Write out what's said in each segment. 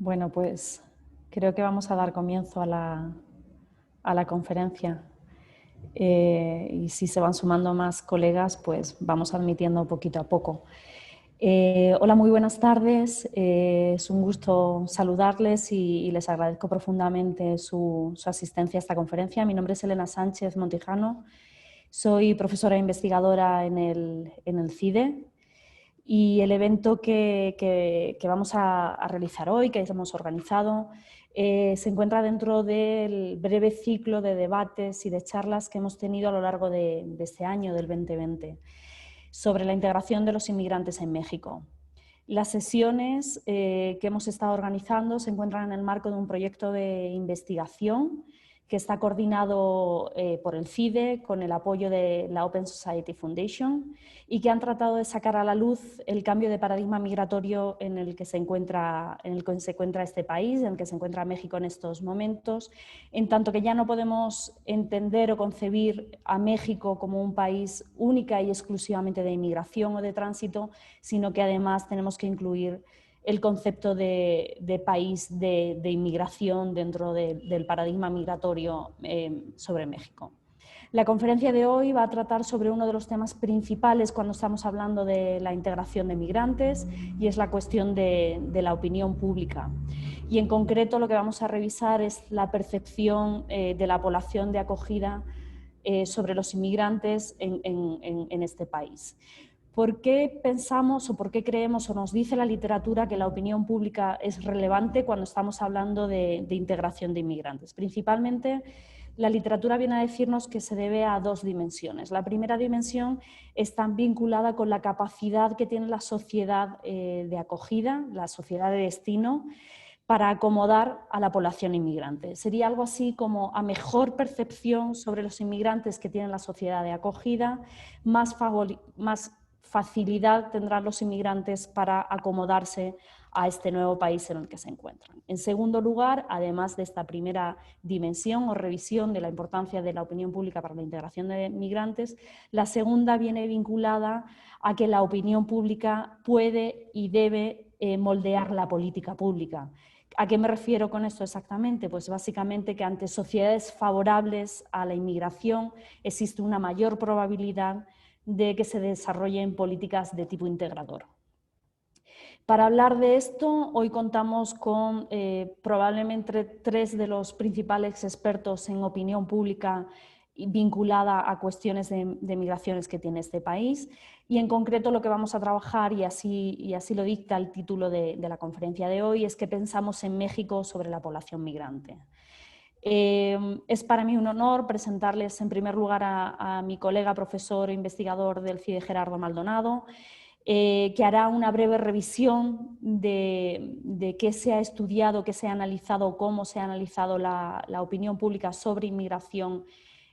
Bueno, pues creo que vamos a dar comienzo a la conferencia. Y si se van sumando más colegas, pues vamos admitiendo poquito a poco. Hola, muy buenas tardes. Es un gusto saludarles y les agradezco profundamente su asistencia a esta conferencia. Mi nombre es Elena Sánchez Montijano. Soy profesora e investigadora en el CIDE. Y el evento que vamos a realizar hoy, que hemos organizado, se encuentra dentro del breve ciclo de debates y de charlas que hemos tenido a lo largo de este año, del 2020, sobre la integración de los inmigrantes en México. Las sesiones que hemos estado organizando se encuentran en el marco de un proyecto de investigación que está coordinado por el CIDE con el apoyo de la Open Society Foundation y que han tratado de sacar a la luz el cambio de paradigma migratorio en el que se encuentra este país, en el que se encuentra México en estos momentos, en tanto que ya no podemos entender o concebir a México como un país única y exclusivamente de inmigración o de tránsito, sino que además tenemos que incluir el concepto de país de inmigración dentro del paradigma migratorio sobre México. La conferencia de hoy va a tratar sobre uno de los temas principales cuando estamos hablando de la integración de migrantes y es la cuestión de la opinión pública. Y en concreto lo que vamos a revisar es la percepción de la población de acogida sobre los inmigrantes en este país. ¿Por qué pensamos o por qué creemos o nos dice la literatura que la opinión pública es relevante cuando estamos hablando de integración de inmigrantes? Principalmente, la literatura viene a decirnos que se debe a dos dimensiones. La primera dimensión está vinculada con la capacidad que tiene la sociedad de acogida, la sociedad de destino, para acomodar a la población inmigrante. Sería algo así como a mejor percepción sobre los inmigrantes que tiene la sociedad de acogida, más facilidad tendrán los inmigrantes para acomodarse a este nuevo país en el que se encuentran. En segundo lugar, además de esta primera dimensión o revisión de la importancia de la opinión pública para la integración de migrantes, la segunda viene vinculada a que la opinión pública puede y debe moldear la política pública. ¿A qué me refiero con esto exactamente? Pues básicamente que ante sociedades favorables a la inmigración existe una mayor probabilidad de que se desarrollen políticas de tipo integrador. Para hablar de esto, hoy contamos con probablemente tres de los principales expertos en opinión pública vinculada a cuestiones de migraciones que tiene este país, y en concreto lo que vamos a trabajar, y así lo dicta el título de la conferencia de hoy, es qué pensamos en México sobre la población migrante. Es para mí un honor presentarles en primer lugar a mi colega profesor e investigador del CIDE, Gerardo Maldonado, que hará una breve revisión de qué se ha estudiado, qué se ha analizado, cómo se ha analizado la opinión pública sobre inmigración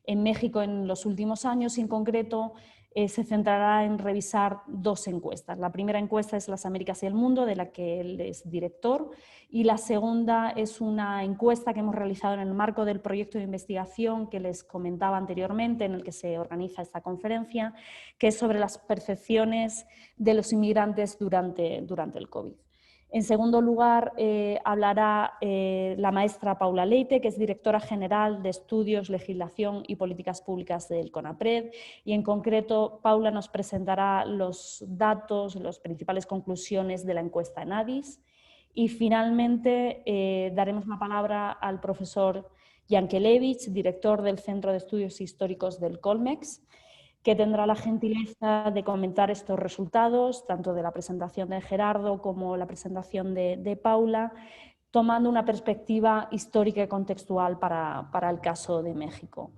en México en los últimos años, y en concreto se centrará en revisar dos encuestas. La primera encuesta es Las Américas y el Mundo, de la que él es director, y la segunda es una encuesta que hemos realizado en el marco del proyecto de investigación que les comentaba anteriormente, en el que se organiza esta conferencia, que es sobre las percepciones de los inmigrantes durante el COVID. En segundo lugar, hablará la maestra Paula Leite, que es directora general de Estudios, Legislación y Políticas Públicas del CONAPRED, y en concreto Paula nos presentará los datos, las principales conclusiones de la encuesta ENADIS. Y finalmente daremos la palabra al profesor Yankelevich, director del Centro de Estudios Históricos del Colmex, que tendrá la gentileza de comentar estos resultados, tanto de la presentación de Gerardo como la presentación de Paula, tomando una perspectiva histórica y contextual para el caso de México.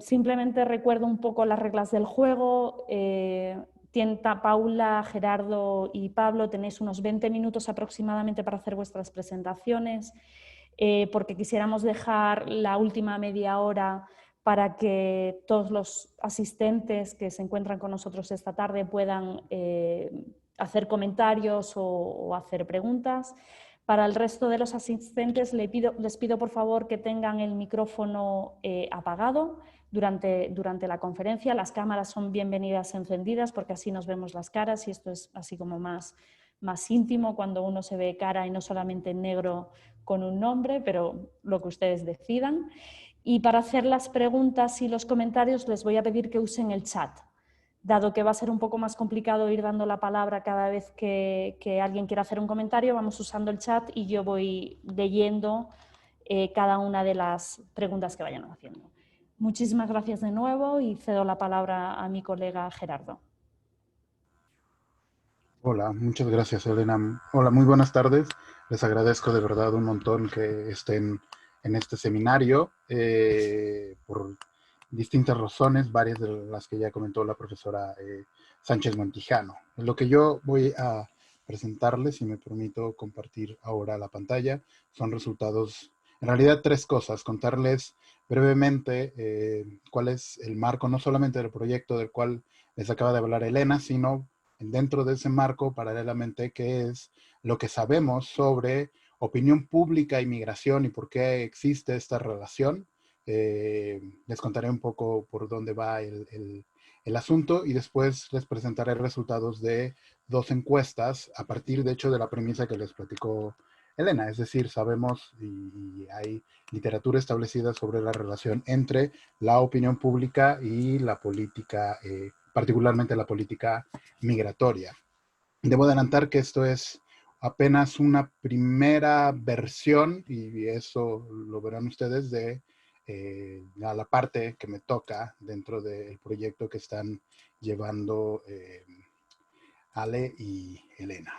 Simplemente recuerdo un poco las reglas del juego. Paula, Gerardo y Pablo, tenéis unos 20 minutos aproximadamente para hacer vuestras presentaciones, porque quisiéramos dejar la última media hora para que todos los asistentes que se encuentran con nosotros esta tarde puedan hacer comentarios o hacer preguntas. Para el resto de los asistentes les pido por favor que tengan el micrófono apagado durante la conferencia. Las cámaras son bienvenidas encendidas porque así nos vemos las caras y esto es así como más más íntimo cuando uno se ve cara y no solamente en negro con un nombre, pero lo que ustedes decidan. Y para hacer las preguntas y los comentarios les voy a pedir que usen el chat, dado que va a ser un poco más complicado ir dando la palabra cada vez que alguien quiera hacer un comentario. Vamos usando el chat y yo voy leyendo cada una de las preguntas que vayan haciendo. Muchísimas gracias de nuevo y cedo la palabra a mi colega Gerardo. Hola, muchas gracias, Elena. Hola, muy buenas tardes. Les agradezco de verdad un montón que estén en este seminario por distintas razones, varias de las que ya comentó la profesora Sánchez Montijano. Lo que yo voy a presentarles, si me permito compartir ahora la pantalla, son resultados, en realidad tres cosas. Contarles brevemente cuál es el marco, no solamente del proyecto del cual les acaba de hablar Elena, sino dentro de ese marco, paralelamente, qué es lo que sabemos sobre opinión pública y migración y por qué existe esta relación. Les contaré un poco por dónde va el asunto y después les presentaré resultados de dos encuestas a partir, de hecho, de la premisa que les platicó Elena. Es decir, sabemos y hay literatura establecida sobre la relación entre la opinión pública y la política, particularmente la política migratoria. Debo adelantar que esto es apenas una primera versión, y eso lo verán ustedes, de a la parte que me toca dentro del proyecto que están llevando Ale y Elena.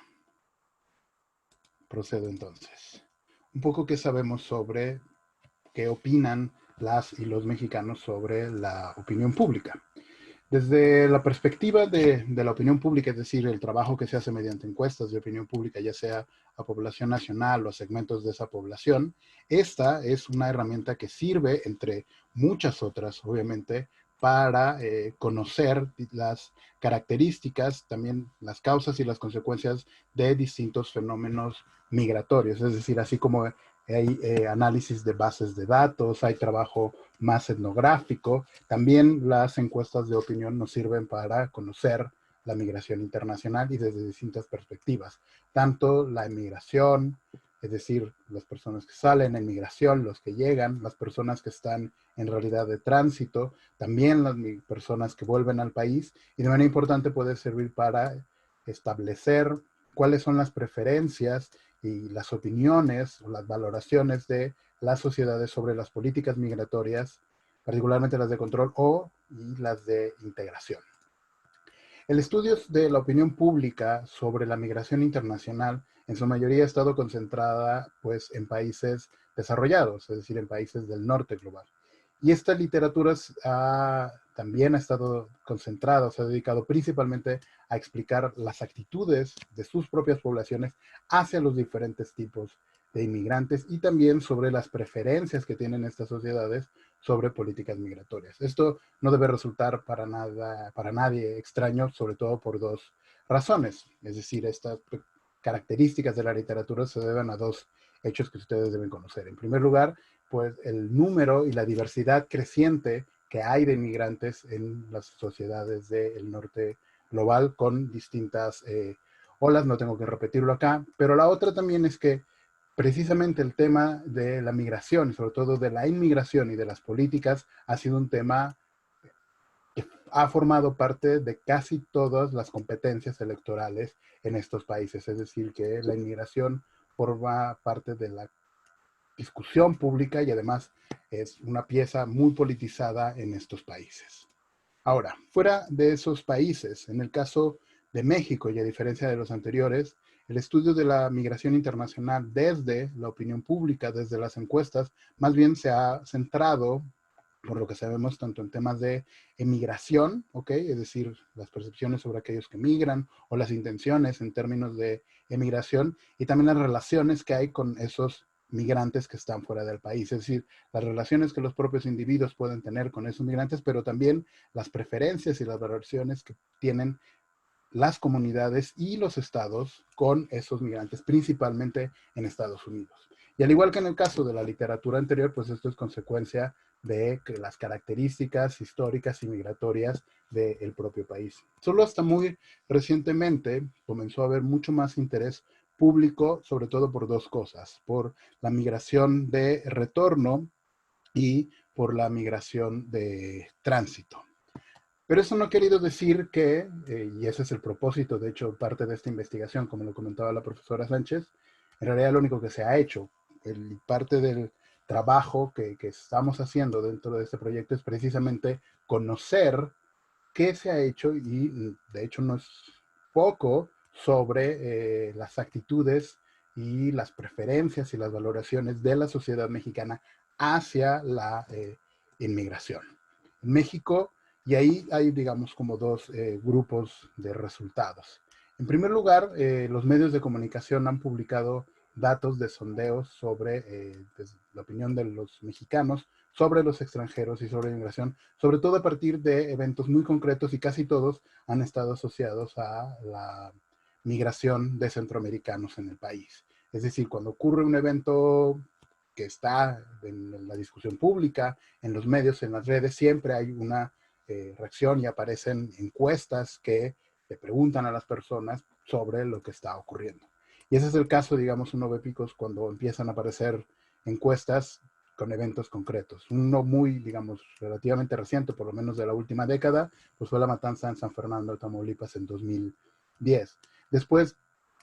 Procedo entonces. Un poco qué sabemos sobre qué opinan las y los mexicanos sobre la opinión pública. Desde la perspectiva de la opinión pública, es decir, el trabajo que se hace mediante encuestas de opinión pública, ya sea a población nacional o a segmentos de esa población, esta es una herramienta que sirve, entre muchas otras, obviamente, para conocer las características, también las causas y las consecuencias de distintos fenómenos migratorios. Es decir, así como hay análisis de bases de datos, hay trabajo más etnográfico, también las encuestas de opinión nos sirven para conocer la migración internacional y desde distintas perspectivas, tanto la emigración, es decir, las personas que salen en migración, los que llegan, las personas que están en realidad de tránsito, también las personas que vuelven al país, y de manera importante puede servir para establecer cuáles son las preferencias y las opiniones o las valoraciones de las sociedades sobre las políticas migratorias, particularmente las de control y las de integración. El estudio de la opinión pública sobre la migración internacional en su mayoría ha estado concentrada pues, en países desarrollados, es decir, en países del norte global. Y esta literatura también ha estado concentrada, se ha dedicado principalmente a explicar las actitudes de sus propias poblaciones hacia los diferentes tipos de inmigrantes y también sobre las preferencias que tienen estas sociedades sobre políticas migratorias. Esto no debe resultar para nadie extraño, sobre todo por dos razones. Es decir, estas características de la literatura se deben a dos hechos que ustedes deben conocer. En primer lugar, pues el número y la diversidad creciente que hay de inmigrantes en las sociedades del norte global con distintas olas, no tengo que repetirlo acá, pero la otra también es que precisamente el tema de la migración, sobre todo de la inmigración y de las políticas, ha sido un tema que ha formado parte de casi todas las competencias electorales en estos países. Es decir, que la inmigración forma parte de la discusión pública y además es una pieza muy politizada en estos países. Ahora, fuera de esos países, en el caso de México y a diferencia de los anteriores, el estudio de la migración internacional desde la opinión pública, desde las encuestas, más bien se ha centrado, por lo que sabemos, tanto en temas de emigración, ¿ok? Es decir, las percepciones sobre aquellos que migran o las intenciones en términos de emigración y también las relaciones que hay con esos migrantes que están fuera del país, es decir, las relaciones que los propios individuos pueden tener con esos migrantes, pero también las preferencias y las valoraciones que tienen las comunidades y los estados con esos migrantes, principalmente en Estados Unidos. Y al igual que en el caso de la literatura anterior, pues esto es consecuencia de que las características históricas y migratorias del propio país. Solo hasta muy recientemente comenzó a haber mucho más interés público, sobre todo por dos cosas, por la migración de retorno y por la migración de tránsito. Pero eso no ha querido decir que, y ese es el propósito, de hecho, parte de esta investigación, como lo comentaba la profesora Sánchez, en realidad lo único que se ha hecho, parte del trabajo que estamos haciendo dentro de este proyecto es precisamente conocer qué se ha hecho y de hecho no es poco sobre las actitudes y las preferencias y las valoraciones de la sociedad mexicana hacia la inmigración. En México, y ahí hay, digamos, como dos grupos de resultados. En primer lugar, los medios de comunicación han publicado datos de sondeos sobre la opinión de los mexicanos sobre los extranjeros y sobre la inmigración, sobre todo a partir de eventos muy concretos y casi todos han estado asociados a la migración de centroamericanos en el país. Es decir, cuando ocurre un evento que está en la discusión pública, en los medios, en las redes, siempre hay una reacción y aparecen encuestas que le preguntan a las personas sobre lo que está ocurriendo. Y ese es el caso, digamos, uno ve picos cuando empiezan a aparecer encuestas con eventos concretos. Uno muy, digamos, relativamente reciente, por lo menos de la última década, pues fue la matanza en San Fernando, Tamaulipas, en 2010. Después,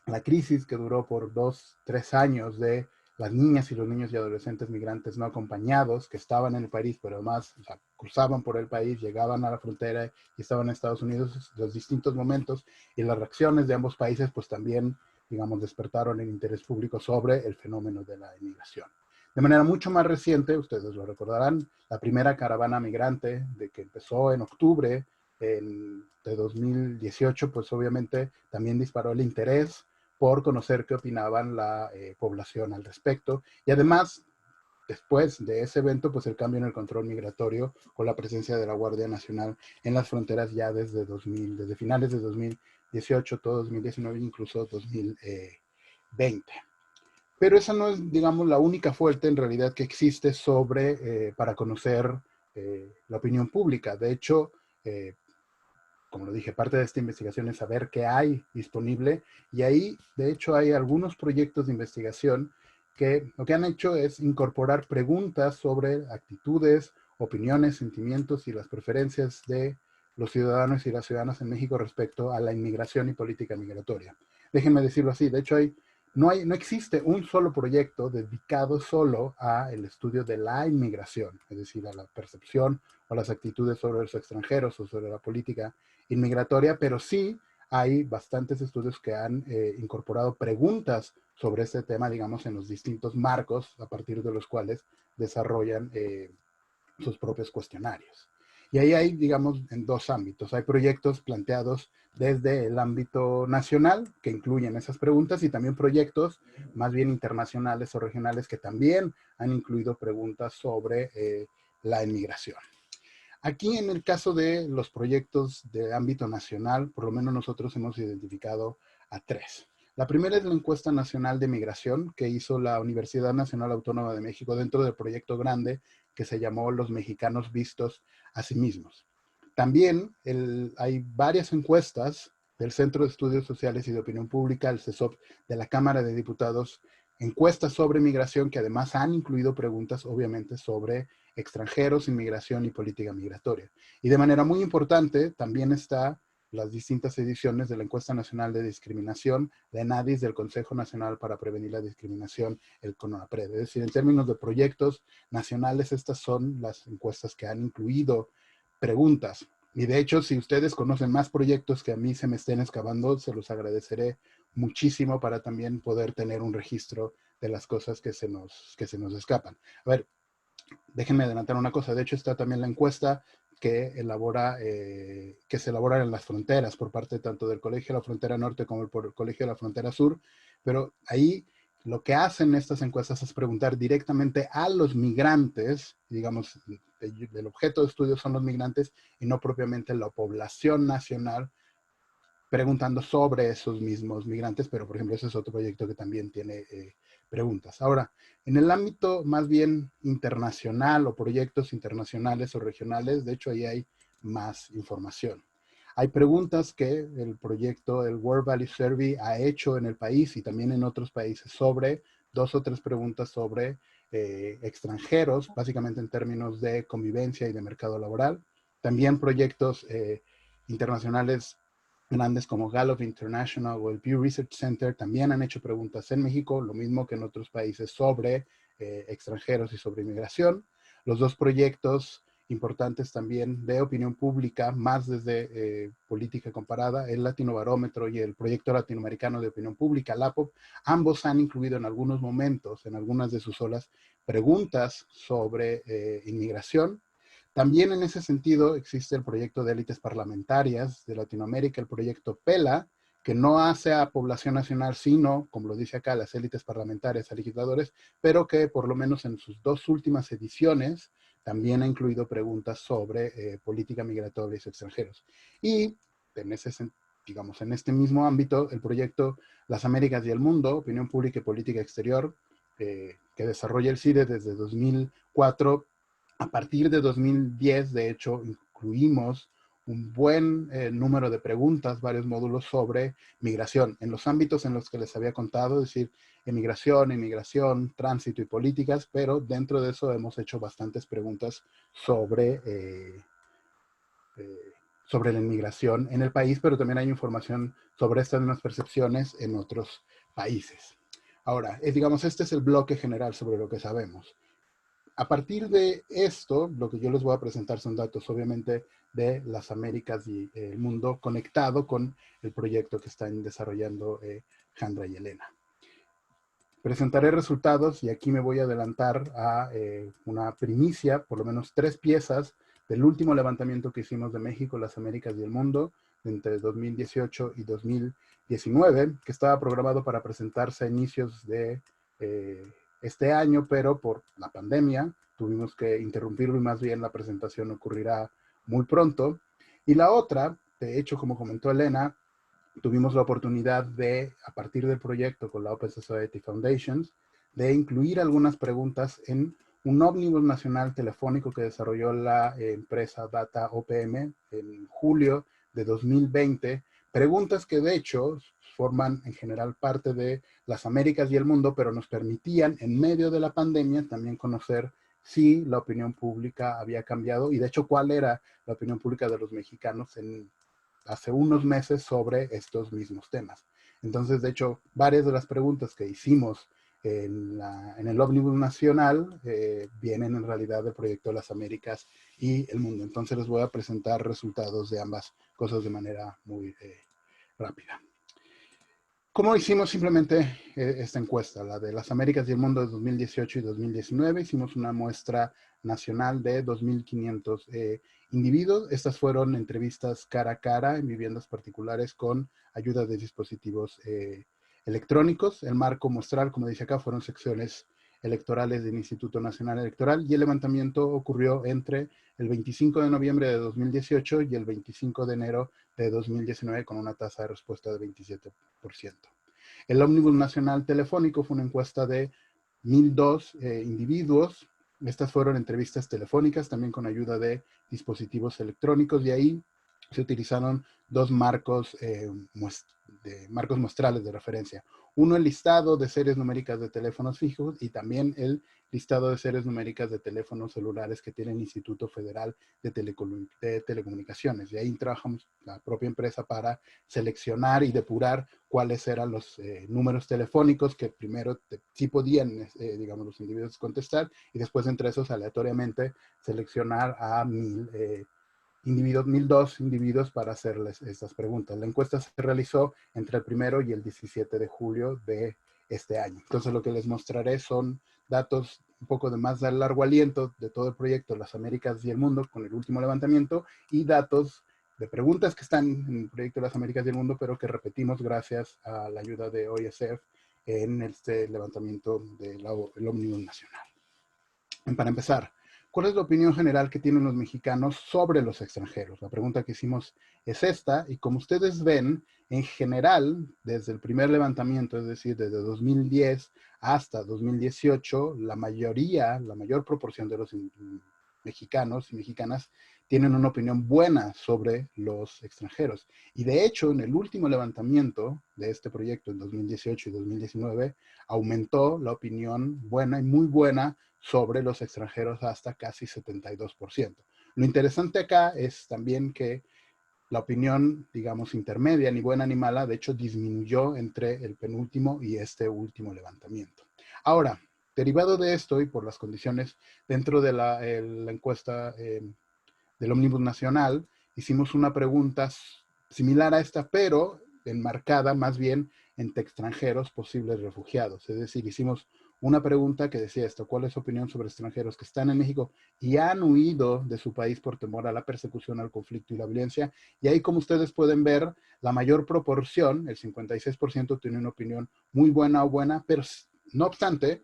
la crisis que duró por 2, 3 años de las niñas y los niños y adolescentes migrantes no acompañados que estaban en el país, pero además, o sea, cruzaban por el país, llegaban a la frontera y estaban en Estados Unidos, los distintos momentos y las reacciones de ambos países, pues también, digamos, despertaron el interés público sobre el fenómeno de la inmigración. De manera mucho más reciente, ustedes lo recordarán, la primera caravana migrante de que empezó en octubre de 2018, pues obviamente también disparó el interés por conocer qué opinaban la población al respecto. Y además, después de ese evento, pues el cambio en el control migratorio con la presencia de la Guardia Nacional en las fronteras ya desde finales de 2018, todo 2019, incluso 2020. Pero esa no es, digamos, la única fuente en realidad que existe para conocer la opinión pública. De hecho, como lo dije, parte de esta investigación es saber qué hay disponible y ahí, de hecho, hay algunos proyectos de investigación que lo que han hecho es incorporar preguntas sobre actitudes, opiniones, sentimientos y las preferencias de los ciudadanos y las ciudadanas en México respecto a la inmigración y política migratoria. Déjenme decirlo así, de hecho no existe un solo proyecto dedicado solo al estudio de la inmigración, es decir, a la percepción o las actitudes sobre los extranjeros o sobre la política inmigratoria, pero sí hay bastantes estudios que han incorporado preguntas sobre este tema, digamos, en los distintos marcos a partir de los cuales desarrollan sus propios cuestionarios. Y ahí hay, digamos, en dos ámbitos. Hay proyectos planteados desde el ámbito nacional, que incluyen esas preguntas, y también proyectos más bien internacionales o regionales que también han incluido preguntas sobre la inmigración. Aquí en el caso de los proyectos de ámbito nacional, por lo menos nosotros hemos identificado a tres. La primera es la encuesta nacional de migración que hizo la Universidad Nacional Autónoma de México dentro del proyecto grande que se llamó Los Mexicanos Vistos a sí mismos. También hay varias encuestas del Centro de Estudios Sociales y de Opinión Pública, el CESOP, de la Cámara de Diputados, encuestas sobre migración que además han incluido preguntas, obviamente, sobre extranjeros, inmigración y política migratoria. Y de manera muy importante también está las distintas ediciones de la Encuesta Nacional de Discriminación, de ENADIS, del Consejo Nacional para Prevenir la Discriminación, el CONAPRED. Es decir, en términos de proyectos nacionales, estas son las encuestas que han incluido preguntas. Y de hecho, si ustedes conocen más proyectos que a mí se me estén excavando, se los agradeceré muchísimo para también poder tener un registro de las cosas que se nos escapan. A ver, déjenme adelantar una cosa. De hecho, está también la encuesta que se elabora en las fronteras por parte tanto del Colegio de la Frontera Norte como el Colegio de la Frontera Sur, pero ahí lo que hacen estas encuestas es preguntar directamente a los migrantes, digamos, el objeto de estudio son los migrantes y no propiamente la población nacional, preguntando sobre esos mismos migrantes, pero por ejemplo ese es otro proyecto que también tiene preguntas. Ahora, en el ámbito más bien internacional o proyectos internacionales o regionales, de hecho ahí hay más información. Hay preguntas que el proyecto, el World Value Survey, ha hecho en el país y también en otros países sobre 2 o 3 preguntas sobre extranjeros, básicamente en términos de convivencia y de mercado laboral. También proyectos internacionales grandes como Gallup International o el Pew Research Center también han hecho preguntas en México, lo mismo que en otros países sobre extranjeros y sobre inmigración. Los 2 proyectos importantes también de opinión pública, más desde política comparada, el Latinobarómetro y el Proyecto Latinoamericano de Opinión Pública, LAPOP, ambos han incluido en algunos momentos, en algunas de sus olas, preguntas sobre inmigración. También en ese sentido existe el proyecto de élites parlamentarias de Latinoamérica, el proyecto PELA, que no hace a población nacional, sino, como lo dice acá, las élites parlamentarias, a legisladores, pero que por lo menos en sus 2 últimas ediciones también ha incluido preguntas sobre política migratoria y extranjeros. Y en ese digamos, en este mismo ámbito, el proyecto Las Américas y el Mundo, Opinión Pública y Política Exterior, que desarrolla el CIDE desde 2004, a partir de 2010, de hecho, incluimos un buen número de preguntas, varios módulos sobre migración, en los ámbitos en los que les había contado, es decir, emigración, inmigración, tránsito y políticas, pero dentro de eso hemos hecho bastantes preguntas sobre, sobre la inmigración en el país, pero también hay información sobre estas mismas percepciones en otros países. Ahora, digamos, este es el bloque general sobre lo que sabemos. A partir de esto, lo que yo les voy a presentar son datos, obviamente, de las Américas y el mundo conectado con el proyecto que están desarrollando Jandra y Elena. Presentaré resultados y aquí me voy a adelantar a una primicia, por lo menos 3 piezas del último levantamiento que hicimos de México, las Américas y el mundo, entre 2018 y 2019, que estaba programado para presentarse a inicios de este año, pero por la pandemia tuvimos que interrumpirlo y más bien la presentación ocurrirá muy pronto. Y la otra, de hecho, como comentó Elena, tuvimos la oportunidad de, a partir del proyecto con la Open Society Foundations, de incluir algunas preguntas en un ómnibus nacional telefónico que desarrolló la empresa Data OPM en julio de 2020, preguntas que de hecho forman en general parte de las Américas y el mundo, pero nos permitían en medio de la pandemia también conocer si la opinión pública había cambiado y de hecho cuál era la opinión pública de los mexicanos hace unos meses sobre estos mismos temas. Entonces, de hecho, varias de las preguntas que hicimos en el ómnibus nacional vienen en realidad del proyecto de las Américas y el mundo. Entonces les voy a presentar resultados de ambas cosas de manera muy rápida. ¿Cómo hicimos simplemente esta encuesta? La de las Américas y el mundo de 2018 y 2019. Hicimos una muestra nacional de 2.500 individuos. Estas fueron entrevistas cara a cara en viviendas particulares con ayuda de dispositivos electrónicos. El marco muestral, como dice acá, fueron secciones electorales del Instituto Nacional Electoral y el levantamiento ocurrió entre el 25 de noviembre de 2018 y el 25 de enero de 2019 con una tasa de respuesta de 27%. El ómnibus nacional telefónico fue una encuesta de 1.002 individuos. Estas fueron entrevistas telefónicas también con ayuda de dispositivos electrónicos y ahí se utilizaron 2 marcos, marcos muestrales de referencia. Uno, el listado de series numéricas de teléfonos fijos y también el listado de series numéricas de teléfonos celulares que tiene el Instituto Federal de Telecomunicaciones. Y ahí trabajamos la propia empresa para seleccionar y depurar cuáles eran los números telefónicos que primero sí podían, digamos, los individuos contestar y después entre esos aleatoriamente seleccionar a 1.002 individuos para hacerles estas preguntas. La encuesta se realizó entre el 1 y el 17 de julio de este año. Entonces lo que les mostraré son datos un poco de más largo aliento de todo el proyecto Las Américas y el Mundo con el último levantamiento y datos de preguntas que están en el proyecto Las Américas y el Mundo, pero que repetimos gracias a la ayuda de OISF en este levantamiento del ómnibus nacional. Para empezar, ¿cuál es la opinión general que tienen los mexicanos sobre los extranjeros? La pregunta que hicimos es esta, y como ustedes ven, en general, desde el primer levantamiento, es decir, desde 2010 hasta 2018, la mayor proporción de los mexicanos y mexicanas tienen una opinión buena sobre los extranjeros. Y de hecho, en el último levantamiento de este proyecto en 2018 y 2019, aumentó la opinión buena y muy buena sobre los extranjeros hasta casi 72%. Lo interesante acá es también que la opinión, digamos, intermedia, ni buena ni mala, de hecho disminuyó entre el penúltimo y este último levantamiento. Ahora, derivado de esto y por las condiciones dentro de la encuesta del Ómnibus Nacional, hicimos una pregunta similar a esta, pero enmarcada más bien entre extranjeros posibles refugiados. Es decir, hicimos una pregunta que decía esto: ¿cuál es su opinión sobre extranjeros que están en México y han huido de su país por temor a la persecución, al conflicto y la violencia? Y ahí, como ustedes pueden ver, la mayor proporción, el 56%, tiene una opinión muy buena o buena, pero no obstante,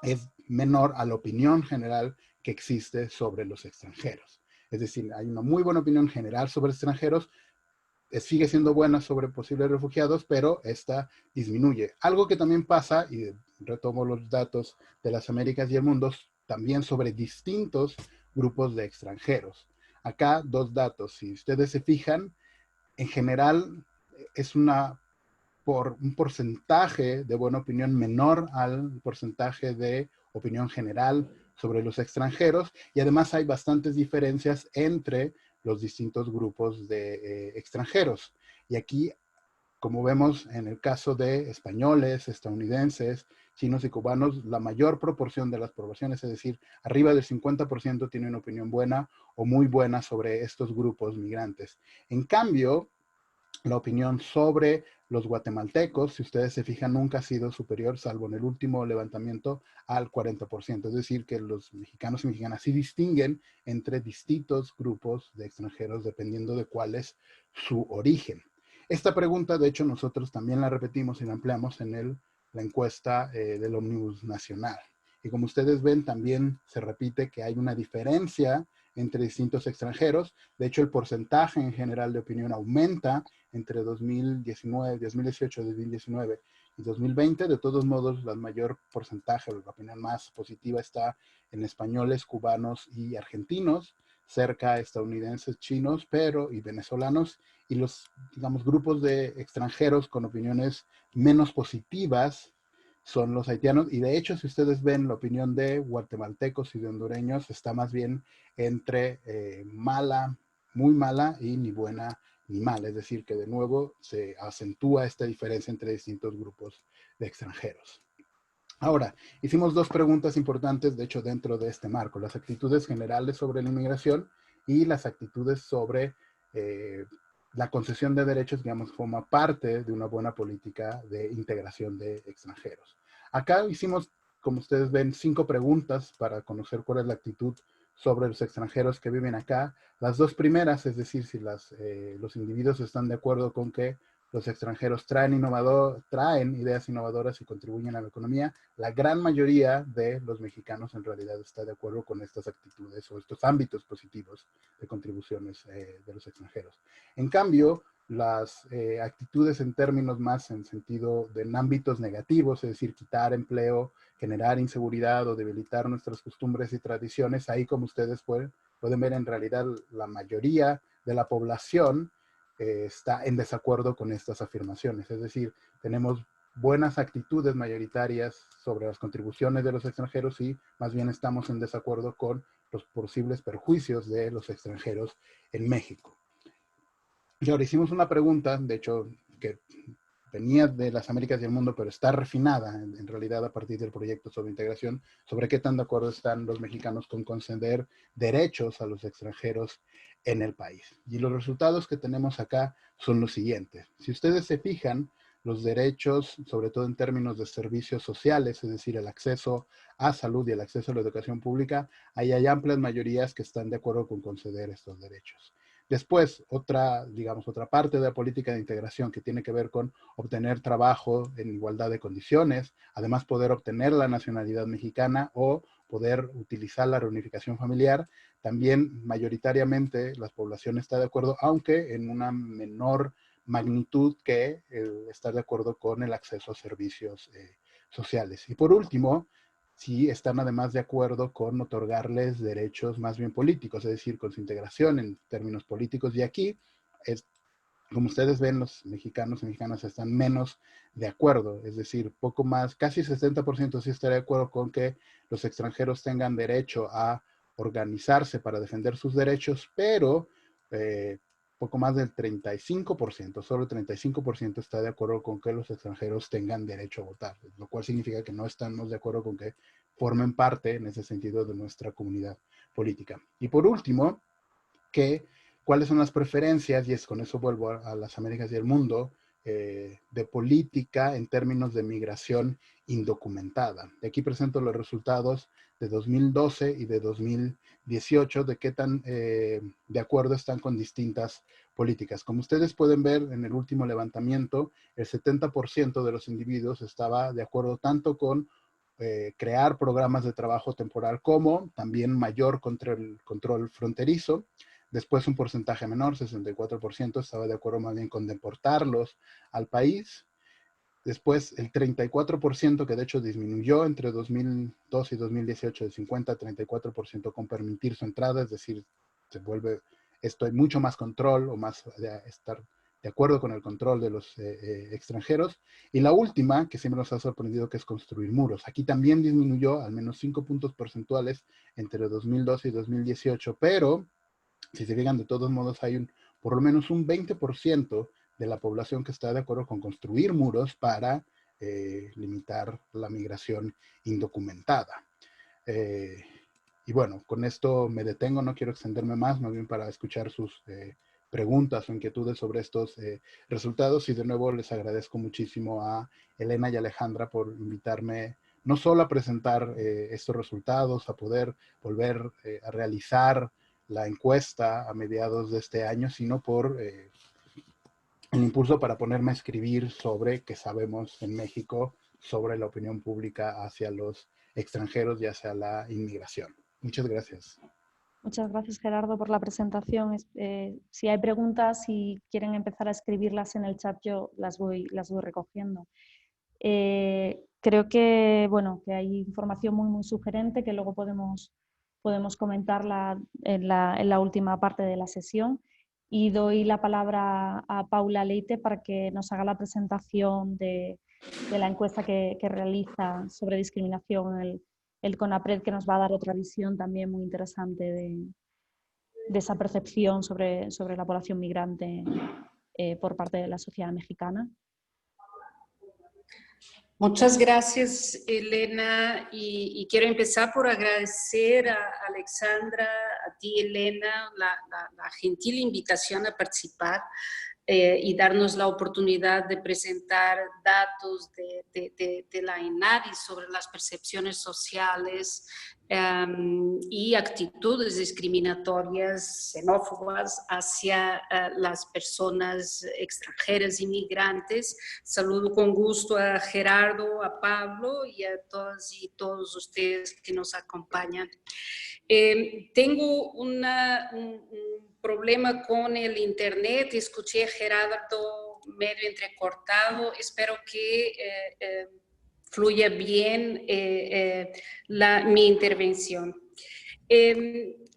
es menor a la opinión general que existe sobre los extranjeros. Es decir, hay una muy buena opinión general sobre extranjeros, sigue siendo buena sobre posibles refugiados, pero esta disminuye. Algo que también pasa, y retomo los datos de las Américas y el mundo, también sobre distintos grupos de extranjeros. Acá dos datos, si ustedes se fijan, en general es por un porcentaje de buena opinión menor al porcentaje de opinión general sobre los extranjeros, y además hay bastantes diferencias entre los distintos grupos de extranjeros. Y aquí, como vemos en el caso de españoles, estadounidenses, chinos y cubanos, la mayor proporción de las poblaciones, es decir, arriba del 50%, tiene una opinión buena o muy buena sobre estos grupos migrantes. En cambio, la opinión sobre los guatemaltecos, si ustedes se fijan, nunca ha sido superior, salvo en el último levantamiento, al 40%. Es decir, que los mexicanos y mexicanas sí distinguen entre distintos grupos de extranjeros dependiendo de cuál es su origen. Esta pregunta, de hecho, nosotros también la repetimos y la ampliamos en la encuesta del Ómnibus Nacional. Y como ustedes ven, también se repite que hay una diferencia entre distintos extranjeros. De hecho, el porcentaje en general de opinión aumenta entre 2019, 2018, 2019 y 2020. De todos modos, el mayor porcentaje, la opinión más positiva está en españoles, cubanos y argentinos, cerca a estadounidenses, chinos, y venezolanos, y los, digamos, grupos de extranjeros con opiniones menos positivas son los haitianos. Y de hecho, si ustedes ven la opinión de guatemaltecos y de hondureños, está más bien entre mala, muy mala, y ni buena ni mala. Es decir, que de nuevo se acentúa esta diferencia entre distintos grupos de extranjeros. Ahora, hicimos dos preguntas importantes, de hecho, dentro de este marco: las actitudes generales sobre la inmigración y las actitudes sobre la concesión de derechos, digamos, forma parte de una buena política de integración de extranjeros. Acá hicimos, como ustedes ven, 5 preguntas para conocer cuál es la actitud sobre los extranjeros que viven acá. Las dos primeras, es decir, si los individuos están de acuerdo con que los extranjeros traen ideas innovadoras y contribuyen a la economía, la gran mayoría de los mexicanos en realidad está de acuerdo con estas actitudes o estos ámbitos positivos de contribuciones de los extranjeros. En cambio, las actitudes en términos más en sentido de en ámbitos negativos, es decir, quitar empleo, generar inseguridad o debilitar nuestras costumbres y tradiciones, ahí, como ustedes pueden ver, en realidad la mayoría de la población está en desacuerdo con estas afirmaciones. Es decir, tenemos buenas actitudes mayoritarias sobre las contribuciones de los extranjeros y más bien estamos en desacuerdo con los posibles perjuicios de los extranjeros en México. Y ahora hicimos una pregunta, de hecho, que venía de las Américas y el mundo, pero está refinada en realidad a partir del proyecto sobre integración, sobre qué tan de acuerdo están los mexicanos con conceder derechos a los extranjeros en el país. Y los resultados que tenemos acá son los siguientes. Si ustedes se fijan, los derechos, sobre todo en términos de servicios sociales, es decir, el acceso a salud y el acceso a la educación pública, ahí hay amplias mayorías que están de acuerdo con conceder estos derechos. Después, otra parte de la política de integración que tiene que ver con obtener trabajo en igualdad de condiciones, además poder obtener la nacionalidad mexicana o poder utilizar la reunificación familiar. También mayoritariamente la población está de acuerdo, aunque en una menor magnitud que estar de acuerdo con el acceso a servicios sociales. Y por último, sí están además de acuerdo con otorgarles derechos más bien políticos, es decir, con su integración en términos políticos. Y aquí, como ustedes ven, los mexicanos y mexicanas están menos de acuerdo, es decir, poco más, casi 60% sí está de acuerdo con que los extranjeros tengan derecho a organizarse para defender sus derechos, pero poco más del 35%, solo el 35% está de acuerdo con que los extranjeros tengan derecho a votar, lo cual significa que no estamos de acuerdo con que formen parte, en ese sentido, de nuestra comunidad política. Y por último, cuáles son las preferencias, y es con eso vuelvo a las Américas y el mundo, de política en términos de migración indocumentada. Y aquí presento los resultados de 2012 y de 2018 de qué tan de acuerdo están con distintas políticas. Como ustedes pueden ver en el último levantamiento, el 70% de los individuos estaba de acuerdo tanto con crear programas de trabajo temporal como también mayor control fronterizo. Después un porcentaje menor, 64%, estaba de acuerdo más bien con deportarlos al país. Después el 34%, que de hecho disminuyó entre 2002 y 2018 de 50 a 34% con permitir su entrada, es decir, se vuelve esto hay mucho más control o más estar de acuerdo con el control de los extranjeros. Y la última, que siempre nos ha sorprendido, que es construir muros. Aquí también disminuyó al menos 5 puntos porcentuales entre 2012 y 2018, pero si se fijan, de todos modos hay por lo menos un 20% de la población que está de acuerdo con construir muros para limitar la migración indocumentada. Y bueno, con esto me detengo, no quiero extenderme más bien para escuchar sus preguntas o inquietudes sobre estos resultados. Y de nuevo les agradezco muchísimo a Elena y Alejandra por invitarme no solo a presentar estos resultados, a poder volver a realizar la encuesta a mediados de este año, sino por el impulso para ponerme a escribir sobre qué sabemos en México sobre la opinión pública hacia los extranjeros y hacia la inmigración. Muchas gracias. Muchas gracias, Gerardo, por la presentación. Si hay preguntas, si quieren empezar a escribirlas en el chat, yo las voy recogiendo. Creo que, bueno, que hay información muy sugerente que luego podemos comentarla en la última parte de la sesión. Y doy la palabra a Paula Leite para que nos haga la presentación de la encuesta que realiza sobre discriminación el CONAPRED, que nos va a dar otra visión también muy interesante de esa percepción sobre la población migrante por parte de la sociedad mexicana. Muchas gracias, Elena, y quiero empezar por agradecer a Alexandra, a ti, Elena, la gentil invitación a participar y darnos la oportunidad de presentar datos de la ENADI sobre las percepciones sociales y actitudes discriminatorias, xenófobas hacia las personas extranjeras, inmigrantes. Saludo con gusto a Gerardo, a Pablo y a todas y todos ustedes que nos acompañan. Tengo un problema con el internet, escuché a Gerardo medio entrecortado, espero que fluya bien mi intervención.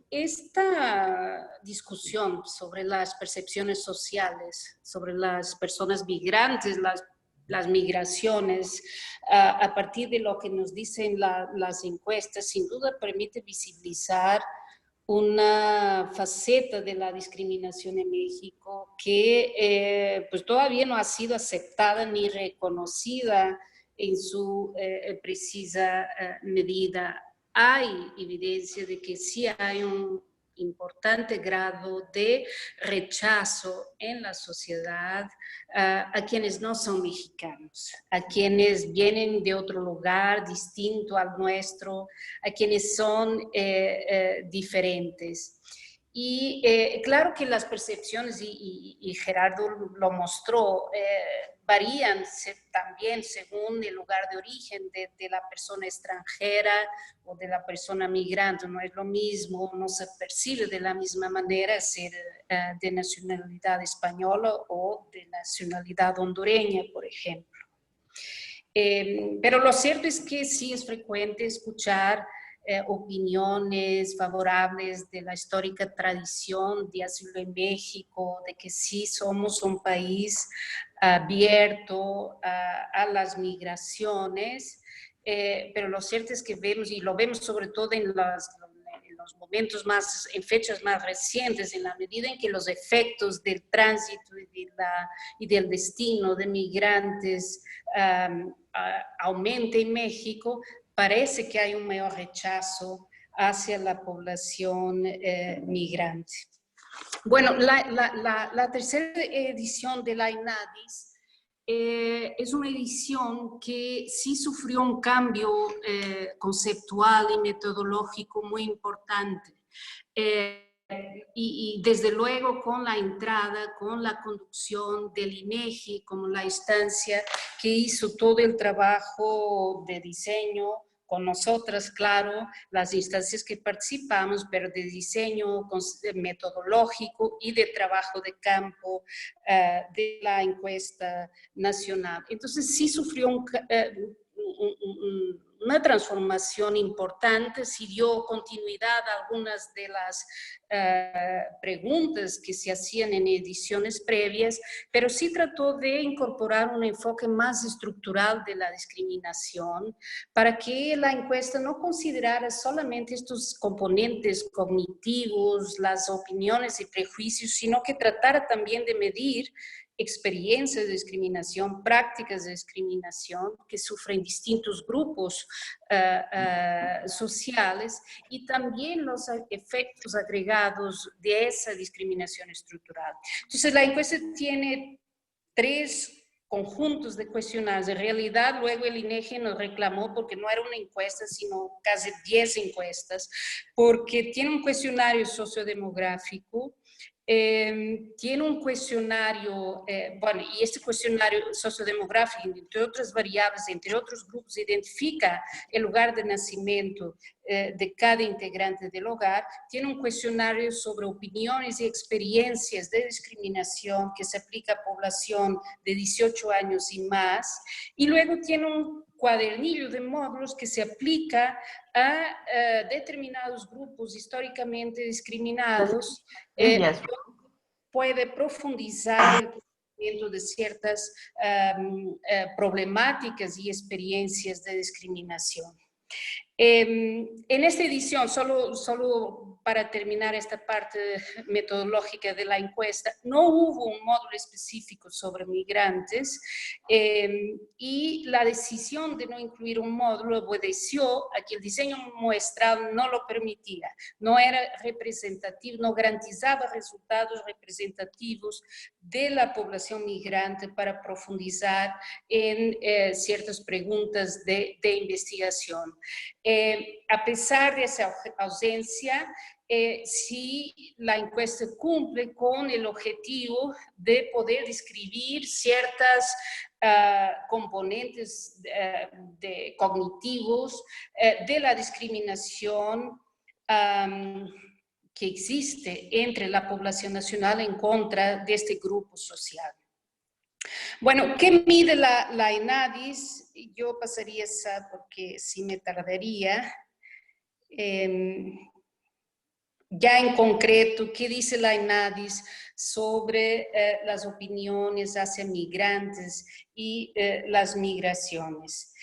Esta discusión sobre las percepciones sociales, sobre las personas migrantes, las migraciones, a partir de lo que nos dicen las encuestas, sin duda permite visibilizar una faceta de la discriminación en México que pues todavía no ha sido aceptada ni reconocida en su precisa medida. Hay evidencia de que sí hay un importante grado de rechazo en la sociedad a quienes no son mexicanos, a quienes vienen de otro lugar distinto al nuestro, a quienes son diferentes. Y claro que las percepciones, y Gerardo lo mostró, varían también según el lugar de origen de la persona extranjera o de la persona migrante. No es lo mismo, no se percibe de la misma manera ser de nacionalidad española o de nacionalidad hondureña, por ejemplo. Pero lo cierto es que sí es frecuente escuchar opiniones favorables de la histórica tradición de asilo en México, de que sí somos un país abierto a las migraciones, pero lo cierto es que vemos, y lo vemos sobre todo en los momentos más, en fechas más recientes, en la medida en que los efectos del tránsito y del destino de migrantes aumenta en México, parece que hay un mayor rechazo hacia la población migrante. Bueno, la tercera edición de la INADIS es una edición que sí sufrió un cambio conceptual y metodológico muy importante. Y desde luego con la entrada, con la conducción del INEGI como la instancia que hizo todo el trabajo de diseño, con nosotras, claro, las instancias que participamos, pero de diseño metodológico y de trabajo de campo de la encuesta nacional. Entonces sí sufrió una transformación importante, sí dio continuidad a algunas de las preguntas que se hacían en ediciones previas, pero sí trató de incorporar un enfoque más estructural de la discriminación para que la encuesta no considerara solamente estos componentes cognitivos, las opiniones y prejuicios, sino que tratara también de medir experiencias de discriminación, prácticas de discriminación que sufren distintos grupos sociales y también los efectos agregados de esa discriminación estructural. Entonces, la encuesta tiene 3 conjuntos de cuestionarios. En realidad, luego el INEGI nos reclamó porque no era una encuesta, sino casi 10 encuestas, porque tiene un cuestionario sociodemográfico, tiene un cuestionario, bueno, y este cuestionario sociodemográfico, entre otras variables, entre otros grupos, identifica el lugar de nacimiento de cada integrante del hogar, tiene un cuestionario sobre opiniones y experiencias de discriminación que se aplica a población de 18 años y más, y luego tiene un cuadernillo de módulos que se aplica a determinados grupos históricamente discriminados, puede profundizar el conocimiento de ciertas problemáticas y experiencias de discriminación. En esta edición, solo para terminar esta parte metodológica de la encuesta, no hubo un módulo específico sobre migrantes y la decisión de no incluir un módulo obedeció a que el diseño muestral no lo permitía, no era representativo, no garantizaba resultados representativos de la población migrante para profundizar en ciertas preguntas de investigación. A pesar de esa ausencia, sí la encuesta cumple con el objetivo de poder describir ciertas componentes cognitivos de la discriminación que existe entre la población nacional en contra de este grupo social. Bueno, ¿qué mide la INADIS? Yo pasaría esa porque sí me tardaría. Ya en concreto, ¿qué dice la INADIS sobre las opiniones hacia migrantes y las migraciones?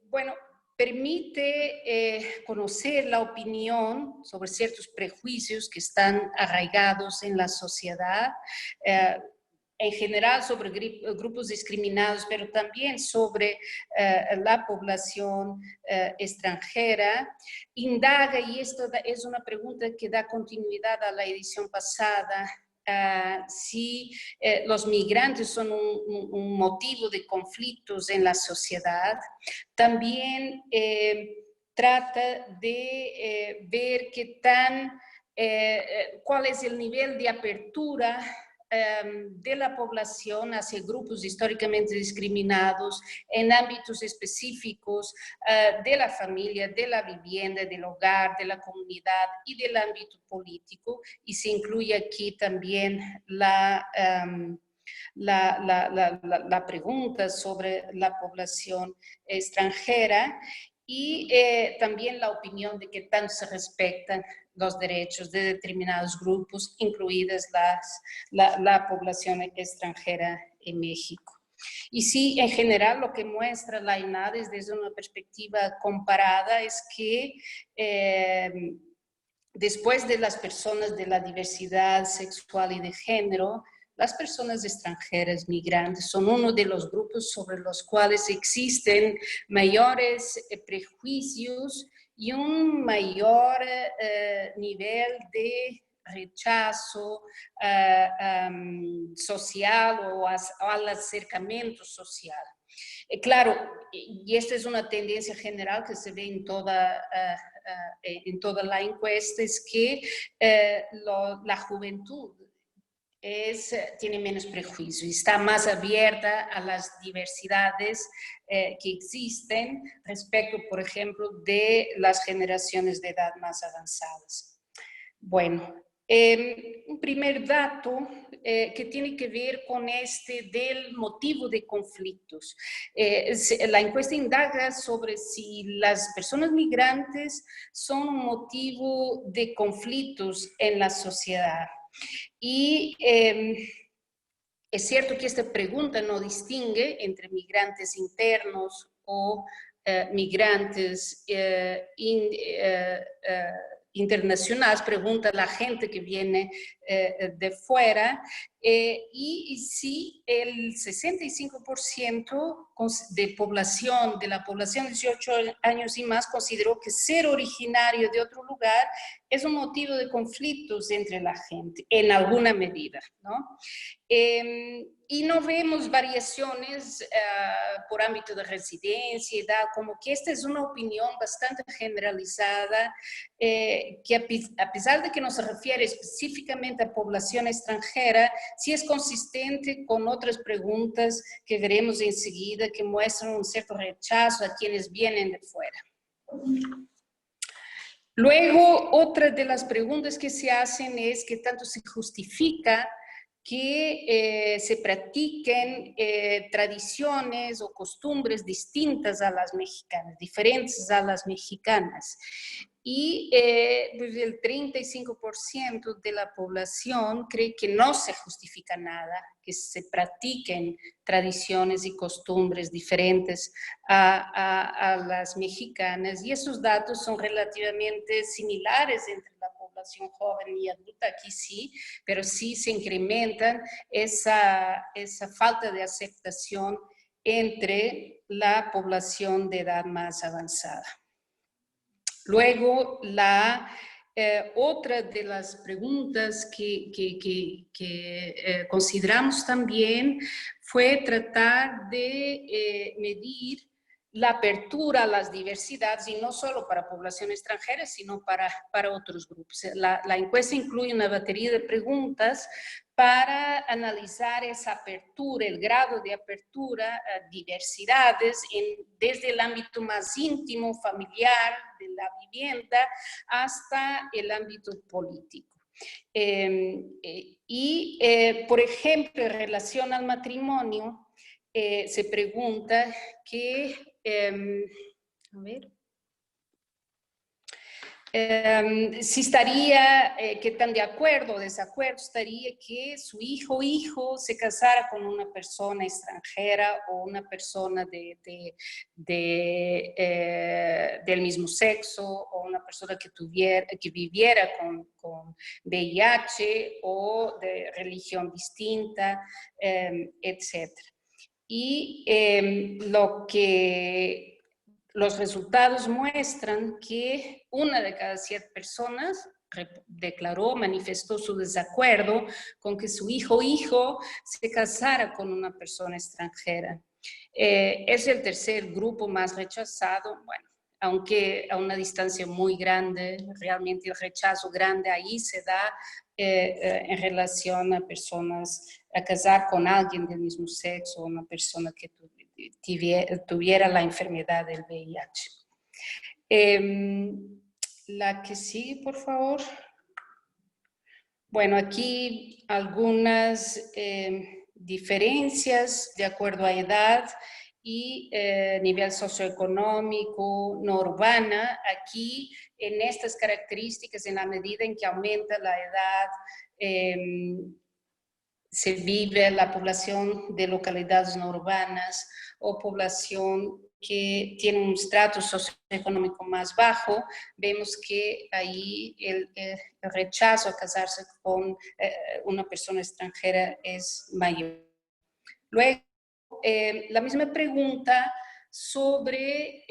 Bueno, permite conocer la opinión sobre ciertos prejuicios que están arraigados en la sociedad, en general sobre grupos discriminados, pero también sobre la población extranjera. Indaga, y esto es una pregunta que da continuidad a la edición pasada, si los migrantes son un motivo de conflictos en la sociedad. También trata de ver cuál es el nivel de apertura de la población hacia grupos históricamente discriminados en ámbitos específicos de la familia, de la vivienda, del hogar, de la comunidad y del ámbito político, y se incluye aquí también la pregunta sobre la población extranjera y también la opinión de que tanto se respetan los derechos de determinados grupos, incluidas la población extranjera en México. Y sí, en general lo que muestra la INADES desde una perspectiva comparada es que después de las personas de la diversidad sexual y de género, las personas extranjeras migrantes son uno de los grupos sobre los cuales existen mayores prejuicios y un mayor nivel de rechazo social o al acercamiento social. Claro, y esta es una tendencia general que se ve en toda la encuesta, es que la juventud tiene menos prejuicio y está más abierta a las diversidades que existen respecto, por ejemplo, de las generaciones de edad más avanzadas. Bueno, un primer dato que tiene que ver con del motivo de conflictos. La encuesta indaga sobre si las personas migrantes son un motivo de conflictos en la sociedad. Y es cierto que esta pregunta no distingue entre migrantes internos o migrantes internacionales, pregunta a la gente que viene de fuera, y si el 65% de la población de 18 años y más consideró que ser originario de otro lugar es un motivo de conflictos entre la gente, en alguna medida, ¿no? Y no vemos variaciones por ámbito de residencia, edad, como que esta es una opinión bastante generalizada, que a pesar de que no se refiere específicamente a población extranjera, sí es consistente con otras preguntas que veremos enseguida que muestran un cierto rechazo a quienes vienen de fuera. Luego, otra de las preguntas que se hacen es qué tanto se justifica que se practiquen tradiciones o costumbres distintas a las mexicanas, diferentes a las mexicanas. Y pues el 35% de la población cree que no se justifica nada, que se practiquen tradiciones y costumbres diferentes a las mexicanas. Y esos datos son relativamente similares entre la población joven y adulta, aquí sí, pero sí se incrementan esa falta de aceptación entre la población de edad más avanzada. Luego, otra de las preguntas que consideramos también fue tratar de medir la apertura a las diversidades, y no solo para población extranjera, sino para otros grupos. La encuesta incluye una batería de preguntas para analizar esa apertura, el grado de apertura a diversidades desde el ámbito más íntimo, familiar, de la vivienda, hasta el ámbito político. Por ejemplo, en relación al matrimonio, se pregunta que, si estaría, qué tan de acuerdo o desacuerdo estaría que su hijo o hijo se casara con una persona extranjera o una persona del mismo sexo, o una persona que viviera con VIH o de religión distinta, etc. Y los resultados muestran que 1 de cada 7 personas manifestó su desacuerdo con que su hijo o hijo se casara con una persona extranjera. Es el tercer grupo más rechazado. Bueno, aunque a una distancia muy grande, realmente el rechazo grande ahí se da en relación a personas, a casar con alguien del mismo sexo, una persona que tuviera la enfermedad del VIH. La que sigue, por favor. Bueno, aquí algunas diferencias de acuerdo a edad y nivel socioeconómico, no urbana. Aquí, en estas características, en la medida en que aumenta la edad, se vive la población de localidades no urbanas o población que tiene un estrato socioeconómico más bajo, vemos que ahí el rechazo a casarse con una persona extranjera es mayor. Luego, la misma pregunta sobre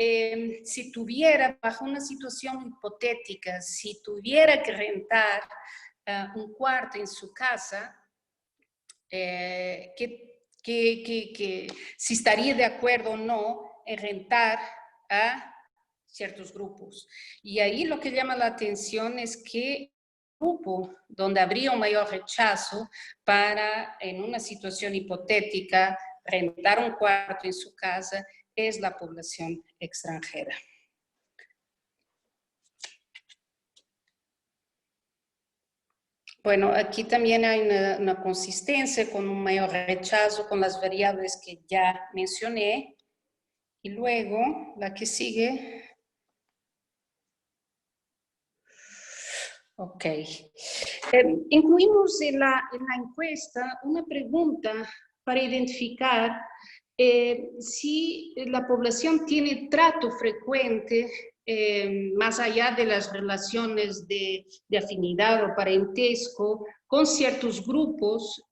si tuviera, bajo una situación hipotética, si tuviera que rentar un cuarto en su casa, si estaría de acuerdo o no en rentar a ciertos grupos. Y ahí lo que llama la atención es que el grupo donde habría un mayor rechazo para, en una situación hipotética, rentar un cuarto en su casa es la población extranjera. Bueno, aquí también hay una consistencia con un mayor rechazo con las variables que ya mencioné. Y luego, la que sigue. Ok. Incluimos en la encuesta una pregunta para identificar si la población tiene trato frecuente más allá de las relaciones de afinidad o parentesco con ciertos grupos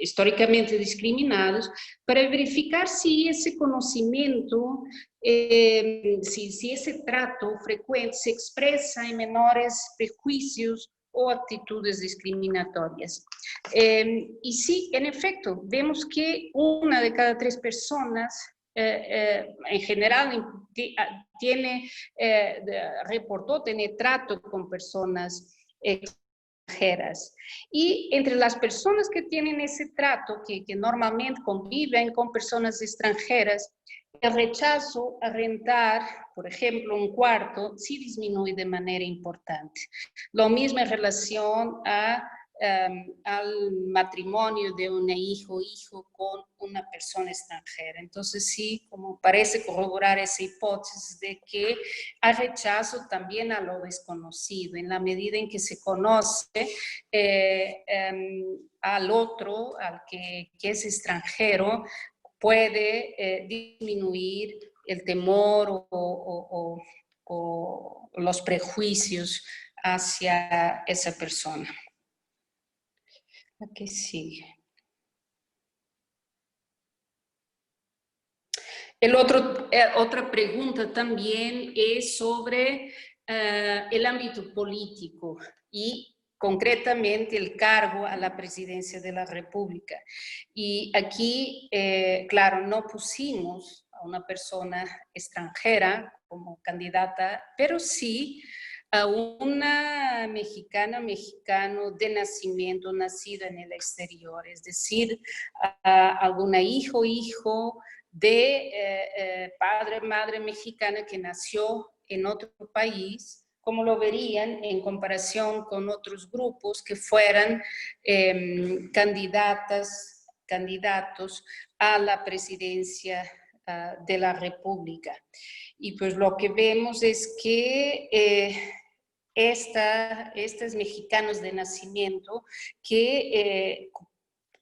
históricamente discriminados, para verificar si ese conocimiento, si ese trato frecuente se expresa en menores prejuicios o actitudes discriminatorias. Y sí, en efecto, vemos que 1 de cada 3 personas en general reportó tener trato con personas extranjeras. Y entre las personas que tienen ese trato, que normalmente conviven con personas extranjeras, el rechazo a rentar, por ejemplo, un cuarto, sí disminuye de manera importante. Lo mismo en relación al matrimonio de un hijo con una persona extranjera. Entonces sí, como parece corroborar esa hipótesis de que hay rechazo también a lo desconocido, en la medida en que se conoce al otro, al que es extranjero, puede disminuir el temor o los prejuicios hacia esa persona. La que sigue. Otra pregunta también es sobre el ámbito político y concretamente el cargo a la presidencia de la República. Y aquí, claro, no pusimos a una persona extranjera como candidata, pero sí a una mexicano de nacimiento, nacida en el exterior, es decir, a alguna hijo de padre, madre mexicana que nació en otro país, como lo verían en comparación con otros grupos que fueran candidatos a la presidencia de la República. Y pues lo que vemos es que estos mexicanos de nacimiento que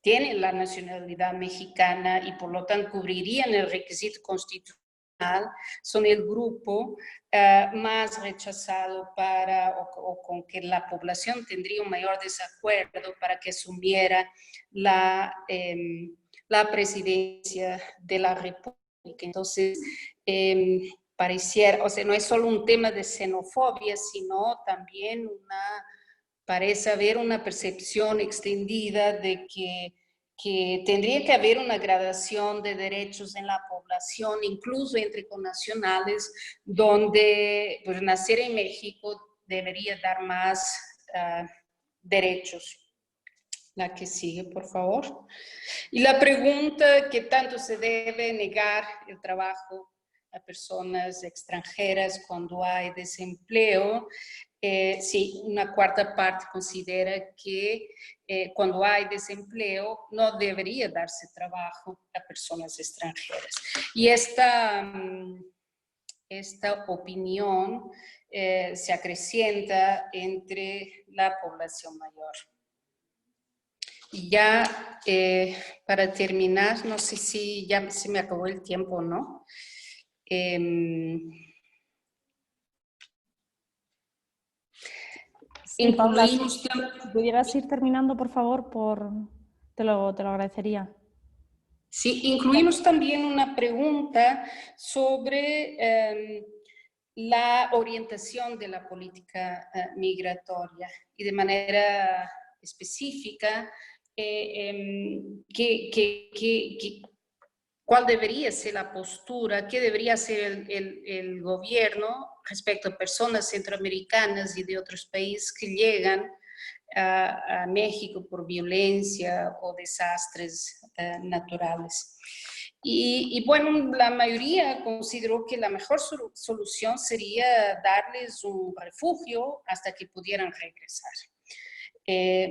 tienen la nacionalidad mexicana y por lo tanto cubrirían el requisito constitucional, son el grupo más rechazado o con que la población tendría un mayor desacuerdo para que asumiera la presidencia de la República. Entonces, pareciera, o sea, no es solo un tema de xenofobia, sino también parece haber una percepción extendida de que que tendría que haber una gradación de derechos en la población, incluso entre connacionales, donde pues, nacer en México debería dar más derechos. La que sigue, por favor. Y la pregunta, ¿qué tanto se debe negar el trabajo a personas extranjeras cuando hay desempleo? Sí, una cuarta parte considera que cuando hay desempleo no debería darse trabajo a personas extranjeras. Y esta opinión se acrecienta entre la población mayor. Y ya para terminar, no sé si ya se me acabó el tiempo o no. Sí, Paula, si pudieras ir terminando, por favor, te lo agradecería. Sí, incluimos también una pregunta sobre la orientación de la política migratoria y de manera específica, ¿cuál debería ser la postura? ¿Qué debería hacer el gobierno respecto a personas centroamericanas y de otros países que llegan a México por violencia o desastres naturales? Y bueno, la mayoría consideró que la mejor solución sería darles un refugio hasta que pudieran regresar.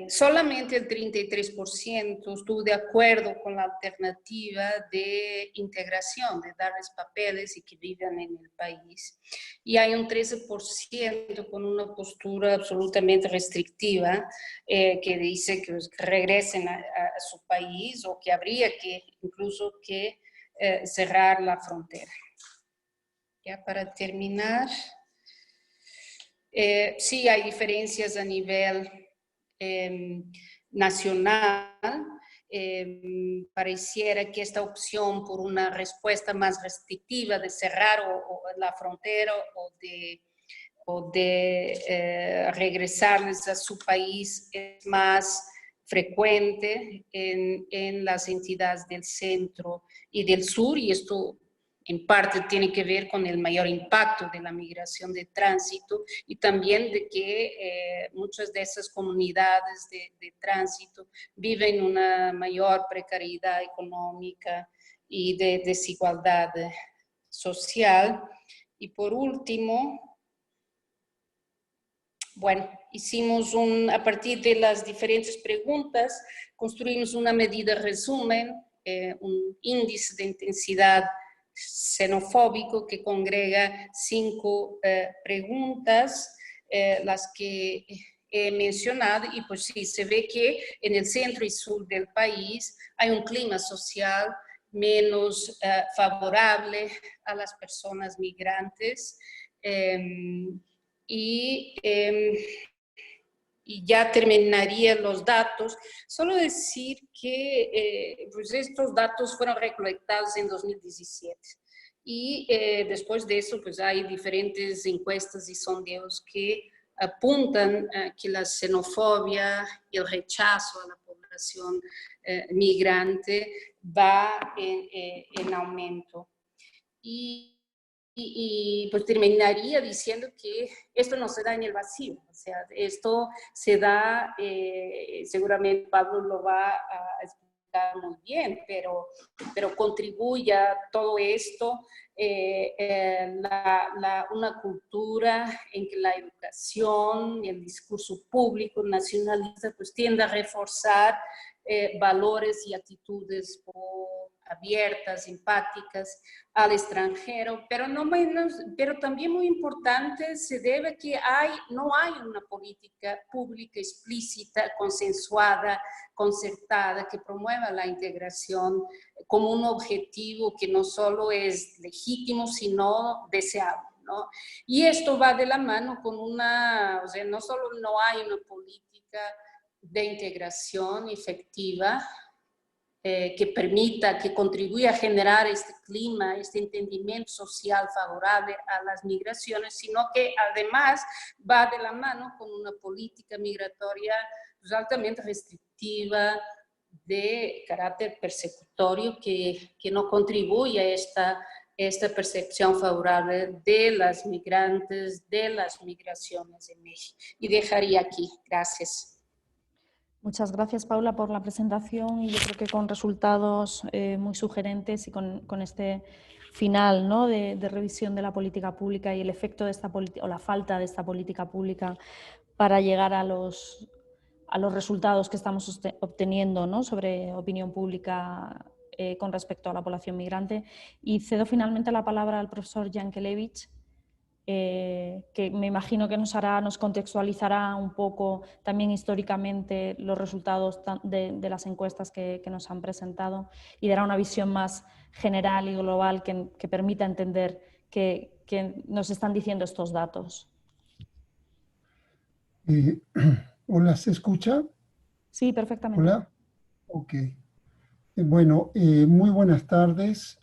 Solamente el 33% estuvo de acuerdo con la alternativa de integración, de darles papeles y que vivan en el país. Y hay un 13% con una postura absolutamente restrictiva que dice que regresen a su país o que habría que incluso que cerrar la frontera. Ya para terminar, sí hay diferencias a nivel nacional. Pareciera que esta opción por una respuesta más restrictiva de cerrar la frontera o de regresarles a su país es más frecuente en las entidades del centro y del sur, y esto en parte tiene que ver con el mayor impacto de la migración de tránsito y también de que muchas de esas comunidades de tránsito viven una mayor precariedad económica y de desigualdad social. Y por último, bueno, a partir de las diferentes preguntas, construimos una medida resumen, un índice de intensidad xenofóbico que congrega 5 preguntas, las que he mencionado, y pues sí, se ve que en el centro y sur del país hay un clima social menos favorable a las personas migrantes, y ya terminaría los datos. Solo decir que pues estos datos fueron recolectados en 2017 y después de eso pues hay diferentes encuestas y sondeos que apuntan a que la xenofobia y el rechazo a la población migrante va en aumento. Y pues terminaría diciendo que esto no se da en el vacío, o sea, esto se da, seguramente Pablo lo va a explicar muy bien, pero contribuye a todo esto una cultura en que la educación y el discurso público nacionalista pues tiende a reforzar valores y actitudes abiertas, empáticas al extranjero, pero también muy importante, se debe a que no hay una política pública explícita, consensuada, concertada, que promueva la integración como un objetivo que no solo es legítimo, sino deseable, ¿no? Y esto va de la mano con o sea, no solo no hay una política de integración efectiva, que permita, que contribuya a generar este clima, este entendimiento social favorable a las migraciones, sino que además va de la mano con una política migratoria pues, altamente restrictiva, de carácter persecutorio que no contribuye a esta percepción favorable de las migrantes, de las migraciones en México. Y dejaría aquí. Gracias. Muchas gracias, Paula, por la presentación, y yo creo que con resultados muy sugerentes y con este final, ¿no?, de revisión de la política pública y el efecto de esta política o la falta de esta política pública para llegar a los resultados que estamos obteniendo, ¿no?, sobre opinión pública con respecto a la población migrante. Y cedo finalmente la palabra al profesor Yankelevich, que me imagino que nos contextualizará un poco también históricamente los resultados de las encuestas que nos han presentado, y dará una visión más general y global que permita entender que nos están diciendo estos datos. Hola, ¿se escucha? Sí, perfectamente. Hola. Ok. Bueno, muy buenas tardes.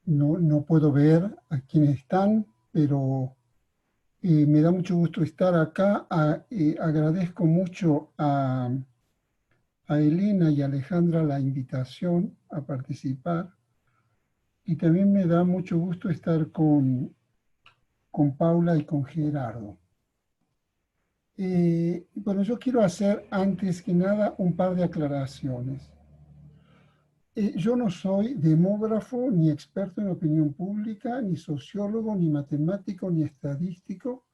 No puedo ver a quienes están, pero me da mucho gusto estar acá. Agradezco mucho a Elena y a Alejandra la invitación a participar. Y también me da mucho gusto estar con Paula y con Gerardo. Bueno, yo quiero hacer antes que nada un par de aclaraciones. Yo no soy demógrafo, ni experto en opinión pública, ni sociólogo, ni matemático, ni estadístico,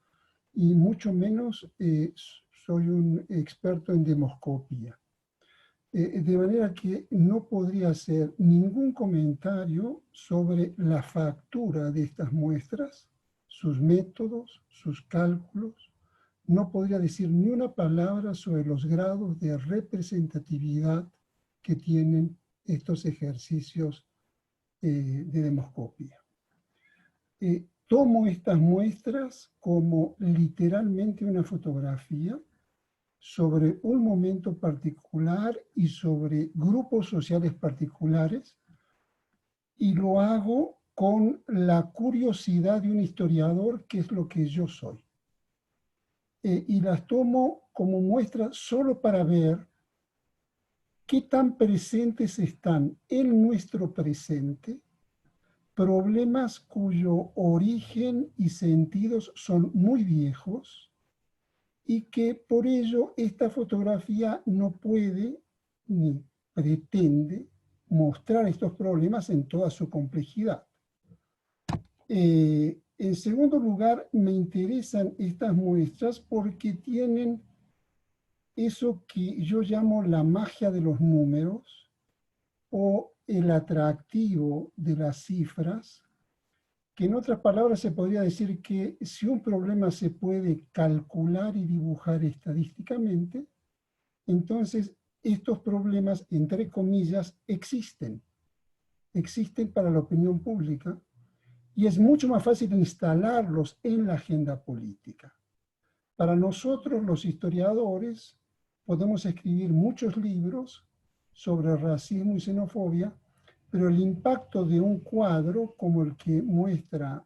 y mucho menos soy un experto en demoscopia. De manera que no podría hacer ningún comentario sobre la factura de estas muestras, sus métodos, sus cálculos. No podría decir ni una palabra sobre los grados de representatividad que tienen estos ejercicios de demoscopia. Tomo estas muestras como literalmente una fotografía sobre un momento particular y sobre grupos sociales particulares, y lo hago con la curiosidad de un historiador, que es lo que yo soy. Y las tomo como muestras solo para ver qué tan presentes están en nuestro presente problemas cuyo origen y sentidos son muy viejos, y que por ello esta fotografía no puede ni pretende mostrar estos problemas en toda su complejidad. En segundo lugar, me interesan estas muestras porque tienen eso que yo llamo la magia de los números o el atractivo de las cifras, que en otras palabras se podría decir que si un problema se puede calcular y dibujar estadísticamente, entonces estos problemas, entre comillas, existen para la opinión pública, y es mucho más fácil instalarlos en la agenda política. Para nosotros, los historiadores, podemos escribir muchos libros sobre racismo y xenofobia, pero el impacto de un cuadro como el que muestra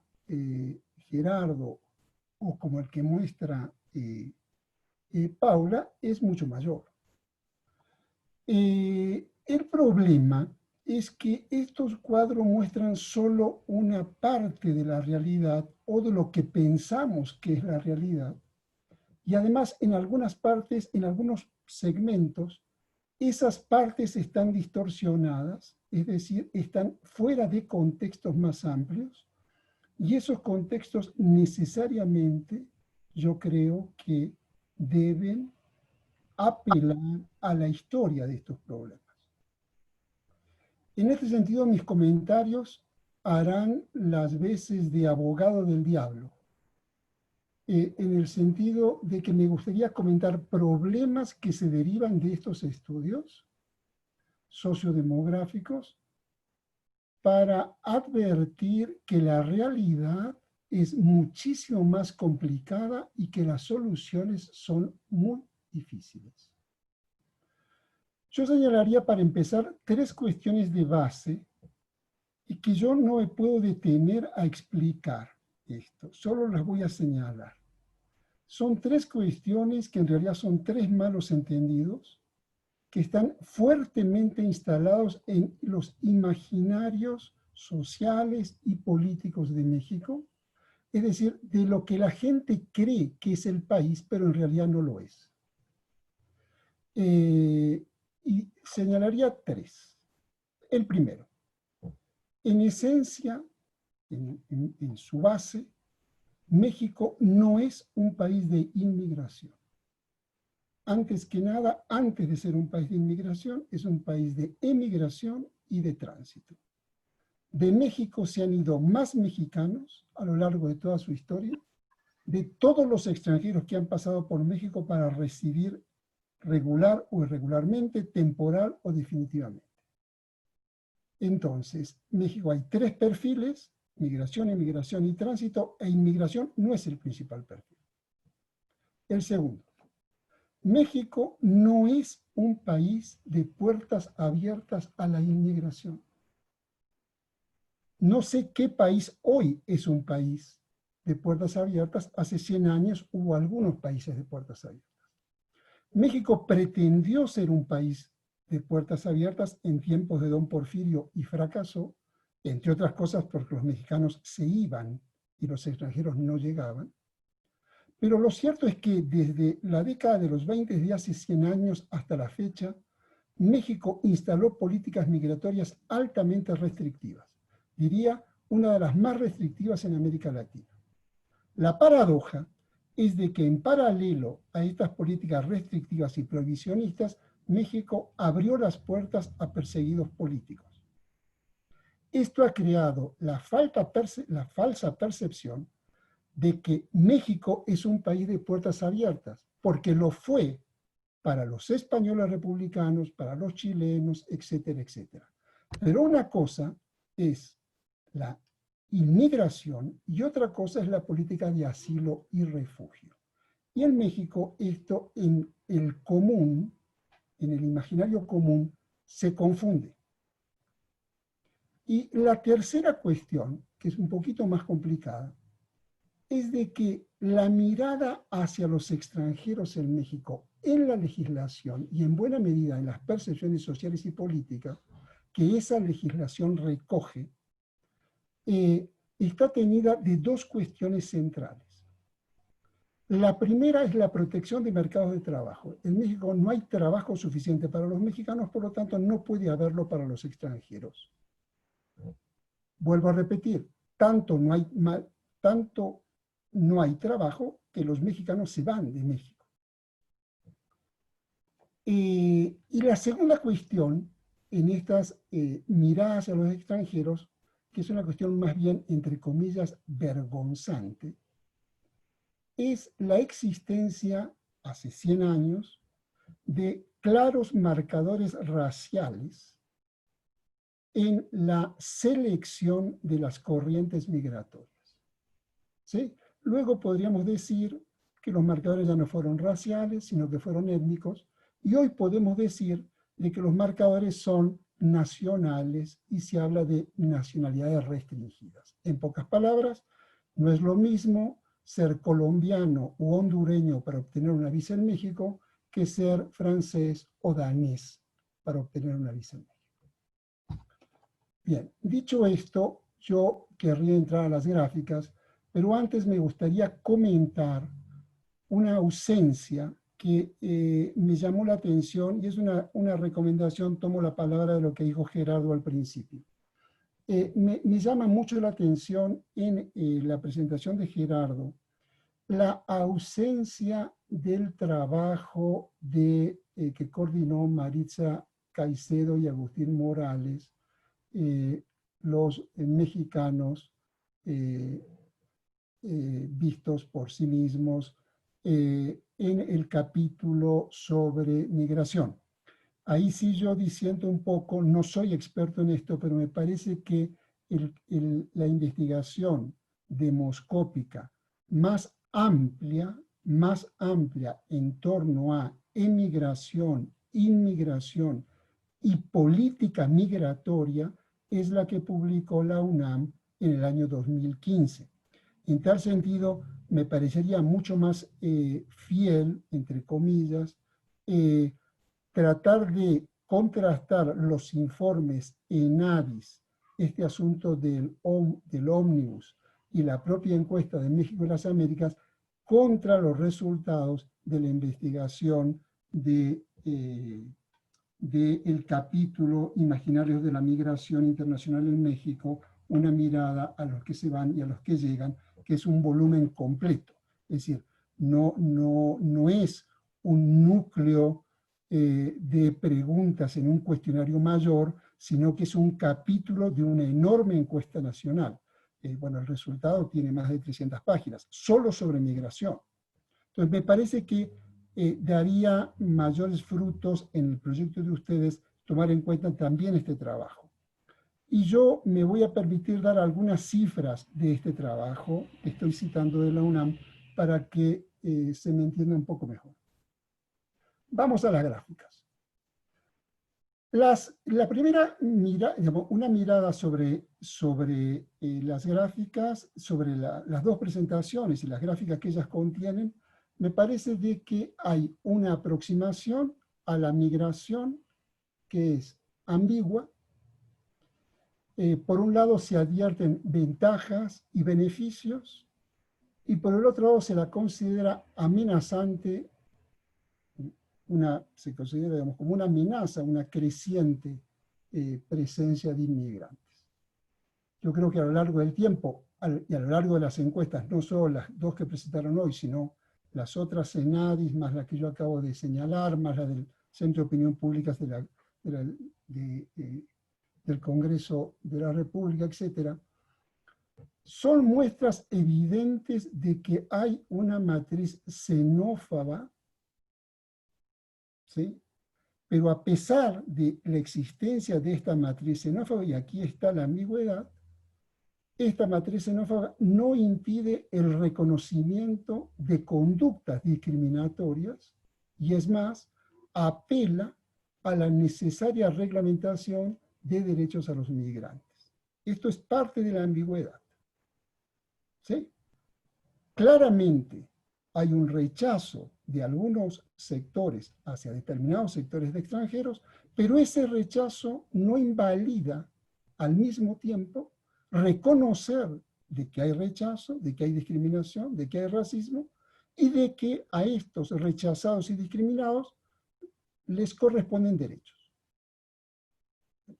Gerardo o como el que muestra Paula es mucho mayor. El problema es que estos cuadros muestran solo una parte de la realidad o de lo que pensamos que es la realidad. Y además, en algunas partes, en algunos segmentos, esas partes están distorsionadas, es decir, están fuera de contextos más amplios, y esos contextos necesariamente, yo creo que deben apelar a la historia de estos problemas. En este sentido, mis comentarios harán las veces de abogado del diablo, en el sentido de que me gustaría comentar problemas que se derivan de estos estudios sociodemográficos para advertir que la realidad es muchísimo más complicada y que las soluciones son muy difíciles. Yo señalaría para empezar 3 cuestiones de base y que yo no me puedo detener a explicar esto, solo las voy a señalar. Son 3 cuestiones que en realidad son 3 malos entendidos que están fuertemente instalados en los imaginarios sociales y políticos de México, es decir, de lo que la gente cree que es el país, pero en realidad no lo es. Y señalaría tres. El primero, en esencia, en su base, México no es un país de inmigración. Antes que nada, antes de ser un país de inmigración, es un país de emigración y de tránsito. De México se han ido más mexicanos a lo largo de toda su historia, de todos los extranjeros que han pasado por México para residir regular o irregularmente, temporal o definitivamente. Entonces, México hay tres perfiles: migración, inmigración y tránsito, e inmigración no es el principal perfil. El segundo, México no es un país de puertas abiertas a la inmigración. No sé qué país hoy es un país de puertas abiertas. Hace 100 años hubo algunos países de puertas abiertas. México pretendió ser un país de puertas abiertas en tiempos de Don Porfirio y fracasó, entre otras cosas porque los mexicanos se iban y los extranjeros no llegaban. Pero lo cierto es que desde la década de los 20 de hace 100 años hasta la fecha, México instaló políticas migratorias altamente restrictivas. Diría, una de las más restrictivas en América Latina. La paradoja es de que en paralelo a estas políticas restrictivas y prohibicionistas, México abrió las puertas a perseguidos políticos. Esto ha creado la falsa percepción de que México es un país de puertas abiertas, porque lo fue para los españoles republicanos, para los chilenos, etcétera, etcétera. Pero una cosa es la inmigración y otra cosa es la política de asilo y refugio. Y en México esto en el común, en el imaginario común, se confunde. Y la tercera cuestión, que es un poquito más complicada, es de que la mirada hacia los extranjeros en México, en la legislación y en buena medida en las percepciones sociales y políticas que esa legislación recoge, está tenida de dos cuestiones centrales. La primera es la protección de mercados de trabajo. En México no hay trabajo suficiente para los mexicanos, por lo tanto no puede haberlo para los extranjeros. Vuelvo a repetir, tanto no hay trabajo que los mexicanos se van de México. Y la segunda cuestión en estas miradas a los extranjeros, que es una cuestión más bien, entre comillas, vergonzante, es la existencia, hace 100 años, de claros marcadores raciales en la selección de las corrientes migratorias. ¿Sí? Luego podríamos decir que los marcadores ya no fueron raciales, sino que fueron étnicos, y hoy podemos decir de que los marcadores son nacionales y se habla de nacionalidades restringidas. En pocas palabras, no es lo mismo ser colombiano u hondureño para obtener una visa en México que ser francés o danés para obtener una visa en México. Bien, dicho esto, yo querría entrar a las gráficas, pero antes me gustaría comentar una ausencia que me llamó la atención y es una recomendación, tomo la palabra de lo que dijo Gerardo al principio. Me llama mucho la atención en la presentación de Gerardo la ausencia del trabajo que coordinó Maritza Caicedo y Agustín Morales, los mexicanos vistos por sí mismos en el capítulo sobre migración. Ahí sí yo disiento un poco, no soy experto en esto, pero me parece que la investigación demoscópica más amplia en torno a emigración, inmigración y política migratoria es la que publicó la UNAM en el año 2015. En tal sentido, me parecería mucho más fiel, entre comillas, tratar de contrastar los informes ENADIS, este asunto del ómnibus y la propia encuesta de México y las Américas, contra los resultados de la investigación del capítulo Imaginarios de la Migración Internacional en México, una mirada a los que se van y a los que llegan, que es un volumen completo. Es decir, no es un núcleo de preguntas en un cuestionario mayor, sino que es un capítulo de una enorme encuesta nacional. Bueno, el resultado tiene más de 300 páginas, solo sobre migración. Entonces, me parece que daría mayores frutos en el proyecto de ustedes tomar en cuenta también este trabajo. Y yo me voy a permitir dar algunas cifras de este trabajo que estoy citando de la UNAM para que se me entienda un poco mejor. Vamos a las gráficas. La primera mirada, una mirada sobre las gráficas, sobre las dos presentaciones y las gráficas que ellas contienen, me parece de que hay una aproximación a la migración que es ambigua. Por un lado se advierten ventajas y beneficios, y por el otro lado se la considera amenazante, se considera, digamos, como una amenaza, una creciente presencia de inmigrantes. Yo creo que a lo largo del tiempo y a lo largo de las encuestas, no solo las dos que presentaron hoy, sino las otras ENADIS, más la que yo acabo de señalar, más la del Centro de Opinión Pública del Congreso de la República, etc., son muestras evidentes de que hay una matriz xenófoba, ¿sí? Pero a pesar de la existencia de esta matriz xenófoba, y aquí está la ambigüedad, esta matriz xenófoba no impide el reconocimiento de conductas discriminatorias, y es más, apela a la necesaria reglamentación de derechos a los migrantes. Esto es parte de la ambigüedad. ¿Sí? Claramente hay un rechazo de algunos sectores hacia determinados sectores de extranjeros, pero ese rechazo no invalida al mismo tiempo reconocer de que hay rechazo, de que hay discriminación, de que hay racismo, y de que a estos rechazados y discriminados les corresponden derechos.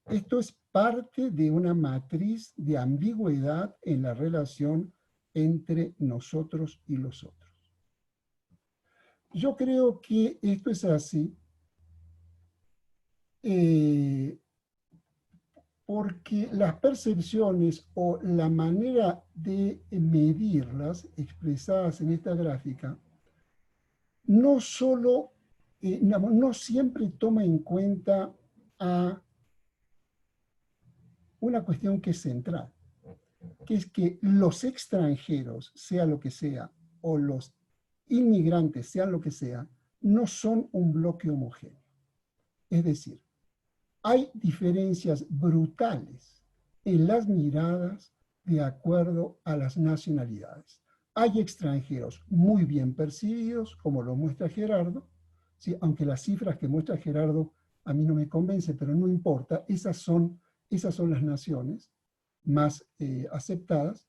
Esto es parte de una matriz de ambigüedad en la relación entre nosotros y los otros. Yo creo que esto es así porque las percepciones o la manera de medirlas expresadas en esta gráfica no solo, no siempre toma en cuenta a una cuestión que es central, que es que los extranjeros, sea lo que sea, o los inmigrantes, sean lo que sea, no son un bloque homogéneo. Es decir, hay diferencias brutales en las miradas de acuerdo a las nacionalidades. Hay extranjeros muy bien percibidos, como lo muestra Gerardo, ¿sí? Aunque las cifras que muestra Gerardo a mí no me convencen, pero no importa, esas son las naciones más aceptadas,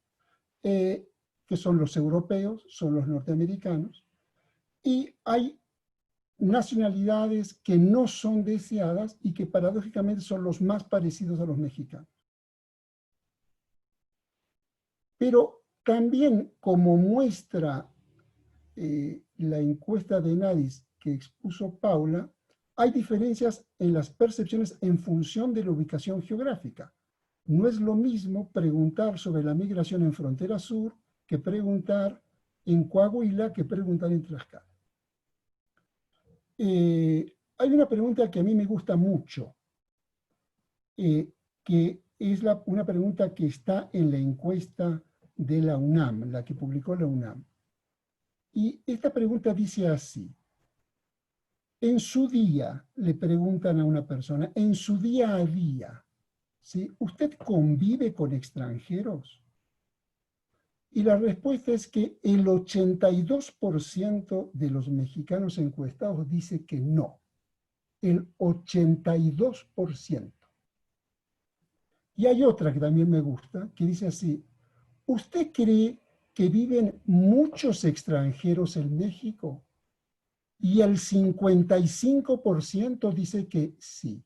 que son los europeos, son los norteamericanos, y hay nacionalidades que no son deseadas y que paradójicamente son los más parecidos a los mexicanos. Pero también, como muestra la encuesta de ENADIS que expuso Paula, hay diferencias en las percepciones en función de la ubicación geográfica. No es lo mismo preguntar sobre la migración en Frontera Sur que preguntar en Coahuila que preguntar en Tlaxcala. Hay una pregunta que a mí me gusta mucho, que es una pregunta que está en la encuesta de la UNAM, la que publicó la UNAM. Y esta pregunta dice así: en su día, le preguntan a una persona, en su día a día, ¿sí? ¿Usted convive con extranjeros? Y la respuesta es que el 82% de los mexicanos encuestados dice que no. el 82%. Y hay otra que también me gusta, que dice así: ¿usted cree que viven muchos extranjeros en México? Y el 55% dice que sí.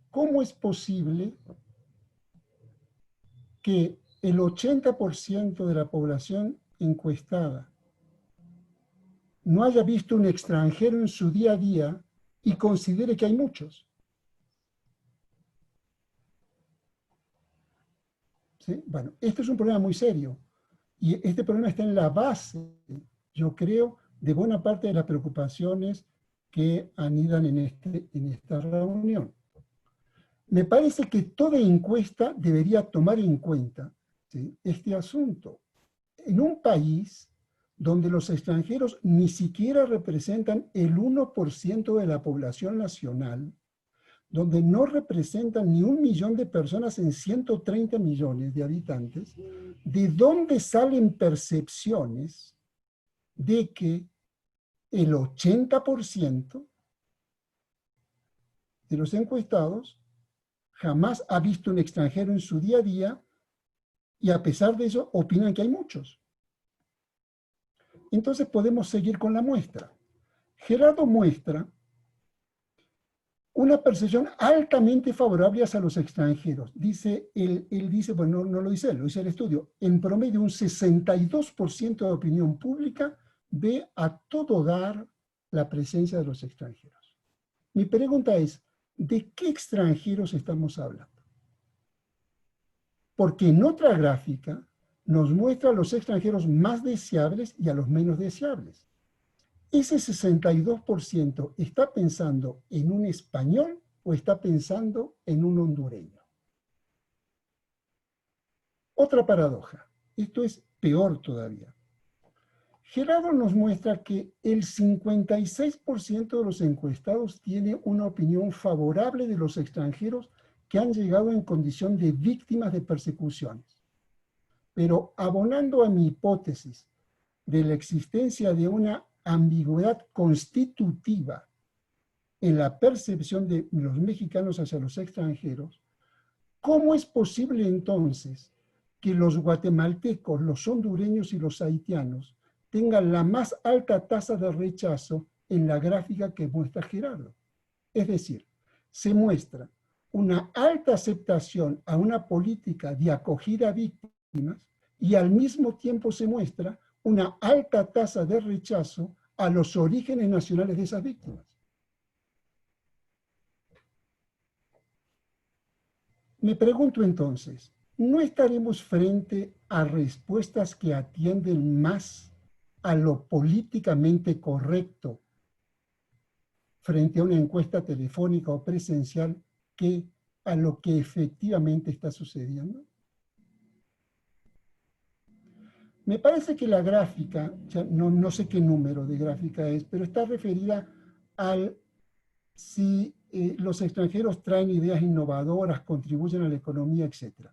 ¿Cómo es posible que el 80% de la población encuestada no haya visto un extranjero en su día a día y considere que hay muchos? ¿Sí? Bueno, este es un problema muy serio y este problema está en la base, yo creo, de buena parte de las preocupaciones que anidan en esta reunión. Me parece que toda encuesta debería tomar en cuenta, ¿sí?, este asunto. En un país donde los extranjeros ni siquiera representan el 1% de la población nacional, donde no representan ni 1 millón de personas en 130 millones de habitantes, ¿de dónde salen percepciones de que el 80% de los encuestados jamás ha visto un extranjero en su día a día y a pesar de eso opinan que hay muchos? Entonces podemos seguir con la muestra. Gerardo muestra una percepción altamente favorable hacia los extranjeros. Dice, él dice, bueno, no lo dice él, lo dice el estudio, en promedio un 62% de opinión pública ve a todo dar la presencia de los extranjeros. Mi pregunta es, ¿de qué extranjeros estamos hablando? Porque en otra gráfica nos muestra a los extranjeros más deseables y a los menos deseables. ¿Ese 62% está pensando en un español o está pensando en un hondureño? Otra paradoja. Esto es peor todavía. Gerardo nos muestra que el 56% de los encuestados tiene una opinión favorable de los extranjeros que han llegado en condición de víctimas de persecuciones. Pero abonando a mi hipótesis de la existencia de una ambigüedad constitutiva en la percepción de los mexicanos hacia los extranjeros, ¿cómo es posible entonces que los guatemaltecos, los hondureños y los haitianos tengan la más alta tasa de rechazo en la gráfica que muestra Gerardo? Es decir, se muestra una alta aceptación a una política de acogida a víctimas y al mismo tiempo se muestra una alta tasa de rechazo a los orígenes nacionales de esas víctimas. Me pregunto entonces, ¿no estaremos frente a respuestas que atienden más a lo políticamente correcto frente a una encuesta telefónica o presencial que a lo que efectivamente está sucediendo? Me parece que la gráfica, no sé qué número de gráfica es, pero está referida al si los extranjeros traen ideas innovadoras, contribuyen a la economía, etc.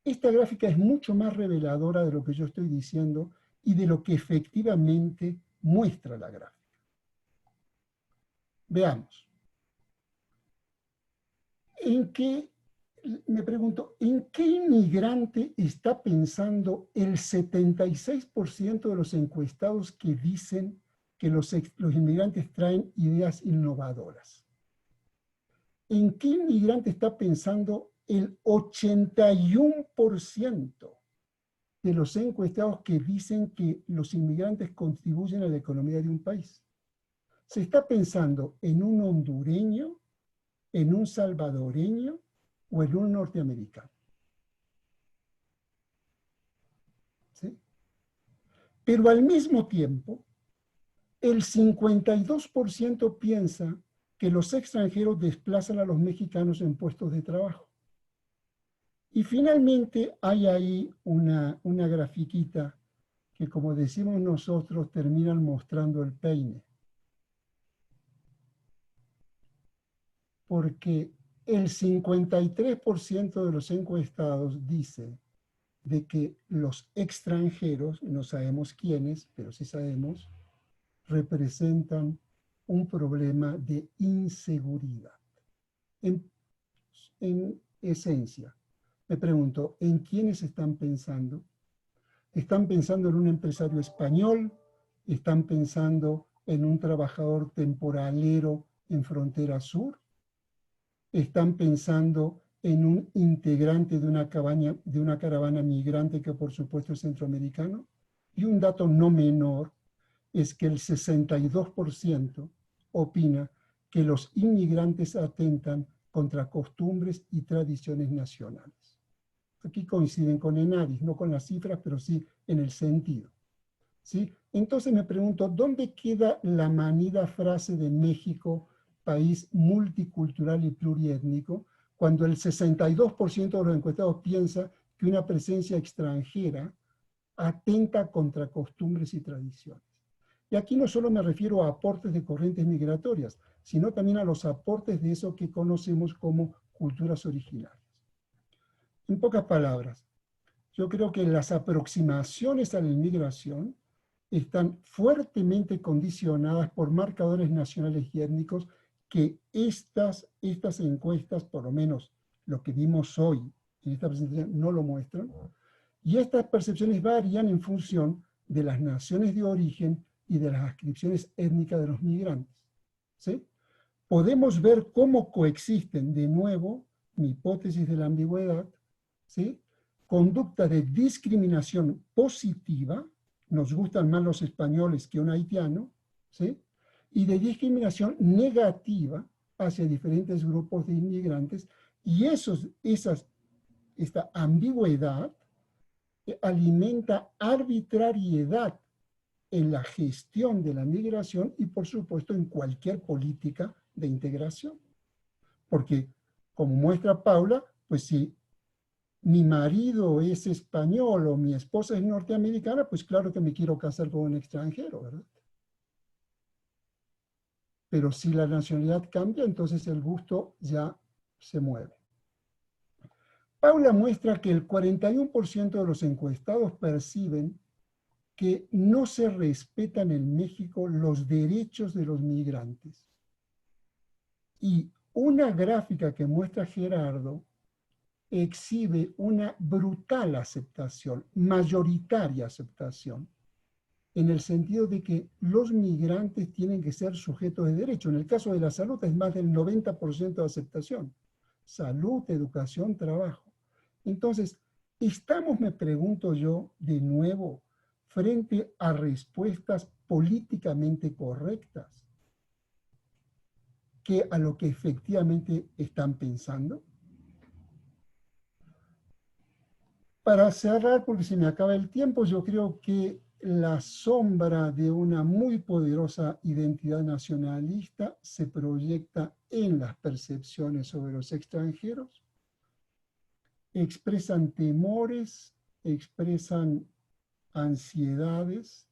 Esta gráfica es mucho más reveladora de lo que yo estoy diciendo y de lo que efectivamente muestra la gráfica. Veamos. Me pregunto, ¿en qué inmigrante está pensando el 76% de los encuestados que dicen que los inmigrantes traen ideas innovadoras? ¿En qué inmigrante está pensando el 81% de los encuestados que dicen que los inmigrantes contribuyen a la economía de un país? ¿Se está pensando en un hondureño, en un salvadoreño o en un norteamericano? ¿Sí? Pero al mismo tiempo, el 52% piensa que los extranjeros desplazan a los mexicanos en puestos de trabajo. Y finalmente hay ahí una grafiquita que, como decimos nosotros, terminan mostrando el peine. Porque el 53% de los encuestados dice de que los extranjeros, no sabemos quiénes, pero sí sabemos, representan un problema de inseguridad. En esencia, me pregunto, ¿en quiénes están pensando? ¿Están pensando en un empresario español? ¿Están pensando en un trabajador temporalero en frontera sur? ¿Están pensando en un integrante de una caravana migrante que por supuesto es centroamericano? Y un dato no menor es que el 62% opina que los inmigrantes atentan contra costumbres y tradiciones nacionales. Aquí coinciden con Enadis, no con las cifras, pero sí en el sentido. ¿Sí? Entonces me pregunto, ¿dónde queda la manida frase de México, país multicultural y pluriétnico, cuando el 62% de los encuestados piensa que una presencia extranjera atenta contra costumbres y tradiciones? Y aquí no solo me refiero a aportes de corrientes migratorias, sino también a los aportes de eso que conocemos como culturas originarias. En pocas palabras, yo creo que las aproximaciones a la inmigración están fuertemente condicionadas por marcadores nacionales y étnicos que estas encuestas, por lo menos lo que vimos hoy en esta presentación, no lo muestran. Y estas percepciones varían en función de las naciones de origen y de las ascripciones étnicas de los migrantes. ¿Sí? Podemos ver cómo coexisten, de nuevo, mi hipótesis de la ambigüedad, ¿sí? Conducta de discriminación positiva, nos gustan más los españoles que un haitiano, ¿sí? Y de discriminación negativa hacia diferentes grupos de inmigrantes, y esta ambigüedad alimenta arbitrariedad en la gestión de la migración y, por supuesto, en cualquier política de integración. Porque, como muestra Paula, pues si mi marido es español o mi esposa es norteamericana, pues claro que me quiero casar con un extranjero, ¿verdad? Pero si la nacionalidad cambia, entonces el gusto ya se mueve. Paula muestra que el 41% de los encuestados perciben que no se respetan en México los derechos de los migrantes. Y una gráfica que muestra Gerardo exhibe una brutal aceptación, mayoritaria aceptación, en el sentido de que los migrantes tienen que ser sujetos de derecho. En el caso de la salud es más del 90% de aceptación. Salud, educación, trabajo. Entonces, ¿estamos, me pregunto yo, de nuevo, frente a respuestas políticamente correctas que a lo que efectivamente están pensando? Para cerrar, porque se me acaba el tiempo, yo creo que la sombra de una muy poderosa identidad nacionalista se proyecta en las percepciones sobre los extranjeros. Expresan temores, expresan ansiedades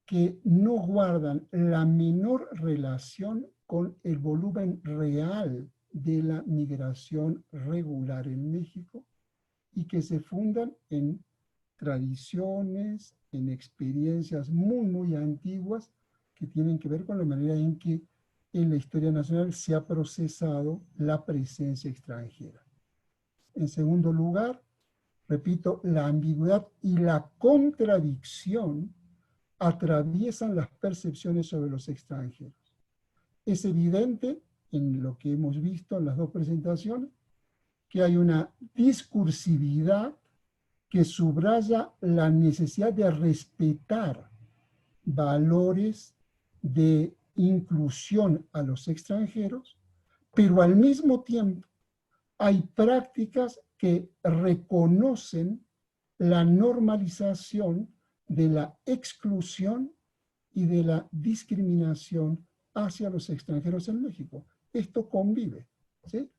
que no guardan la menor relación con el volumen real de la migración regular en México y que se fundan en tradiciones, en experiencias muy, muy antiguas que tienen que ver con la manera en que en la historia nacional se ha procesado la presencia extranjera. En segundo lugar, repito, la ambigüedad y la contradicción atraviesan las percepciones sobre los extranjeros. Es evidente, en lo que hemos visto en las dos presentaciones, que hay una discursividad que subraya la necesidad de respetar valores de inclusión a los extranjeros, pero al mismo tiempo hay prácticas que reconocen la normalización de la exclusión y de la discriminación hacia los extranjeros en México. Esto convive, ¿sí?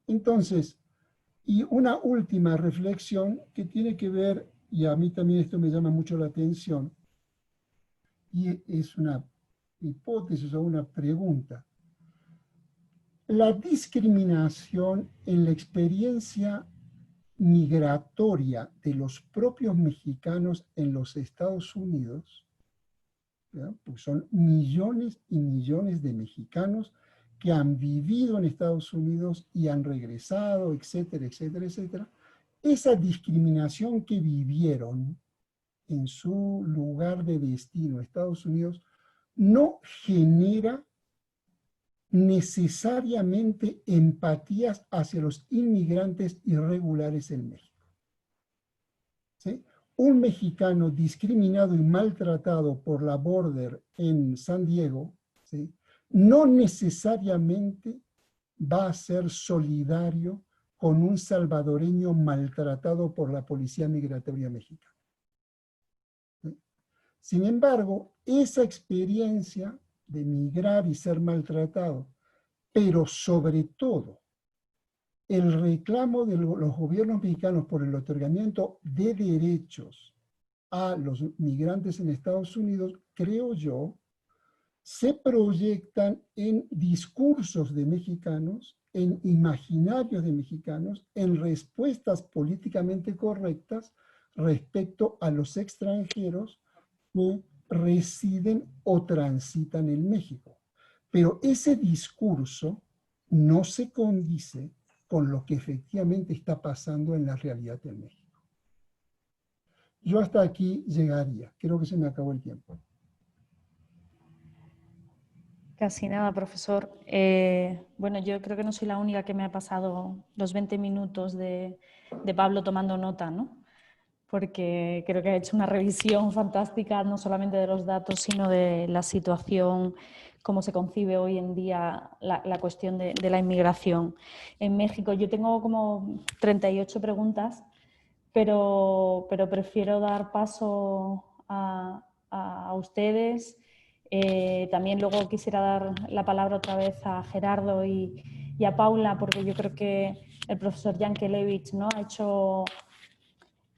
Entonces, y una última reflexión que tiene que ver, y a mí también esto me llama mucho la atención, y es una hipótesis o una pregunta. La discriminación en la experiencia migratoria de los propios mexicanos en los Estados Unidos ¿ya? Porque son millones y millones de mexicanos que han vivido en Estados Unidos y han regresado, etcétera, etcétera, etcétera. Esa discriminación que vivieron en su lugar de destino, Estados Unidos, no genera necesariamente empatías hacia los inmigrantes irregulares en México. ¿Sí? Un mexicano discriminado y maltratado por la border en San Diego, ¿sí?, no necesariamente va a ser solidario con un salvadoreño maltratado por la policía migratoria mexicana. ¿Sí? Sin embargo, esa experiencia de migrar y ser maltratado, pero sobre todo el reclamo de los gobiernos mexicanos por el otorgamiento de derechos a los migrantes en Estados Unidos, creo yo, se proyectan en discursos de mexicanos, en imaginarios de mexicanos, en respuestas políticamente correctas respecto a los extranjeros que residen o transitan en México. Pero ese discurso no se condice con lo que efectivamente está pasando en la realidad en México. Yo hasta aquí llegaría. Creo que se me acabó el tiempo. Casi nada, profesor. Bueno, yo creo que no soy la única que me ha pasado los 20 minutos de Pablo tomando nota, ¿no? Porque creo que ha hecho una revisión fantástica, no solamente de los datos, sino de la situación, cómo se concibe hoy en día la cuestión de la inmigración en México. Yo tengo como 38 preguntas, pero prefiero dar paso a ustedes. También luego quisiera dar la palabra otra vez a Gerardo y a Paula, porque yo creo que el profesor Yankelevich, ¿no?, ha hecho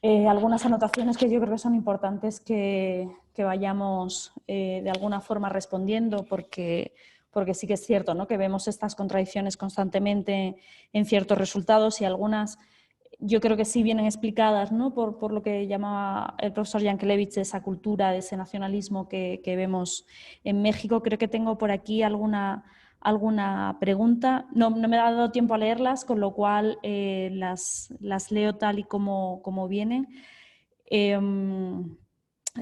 algunas anotaciones que yo creo que son importantes que vayamos de alguna forma respondiendo, porque sí que es cierto, ¿no?, que vemos estas contradicciones constantemente en ciertos resultados, y algunas yo creo que sí vienen explicadas, ¿no?, por lo que llamaba el profesor Yankelevich, de esa cultura, de ese nacionalismo que vemos en México. Creo que tengo por aquí alguna pregunta. No me ha dado tiempo a leerlas, con lo cual las leo tal y como vienen.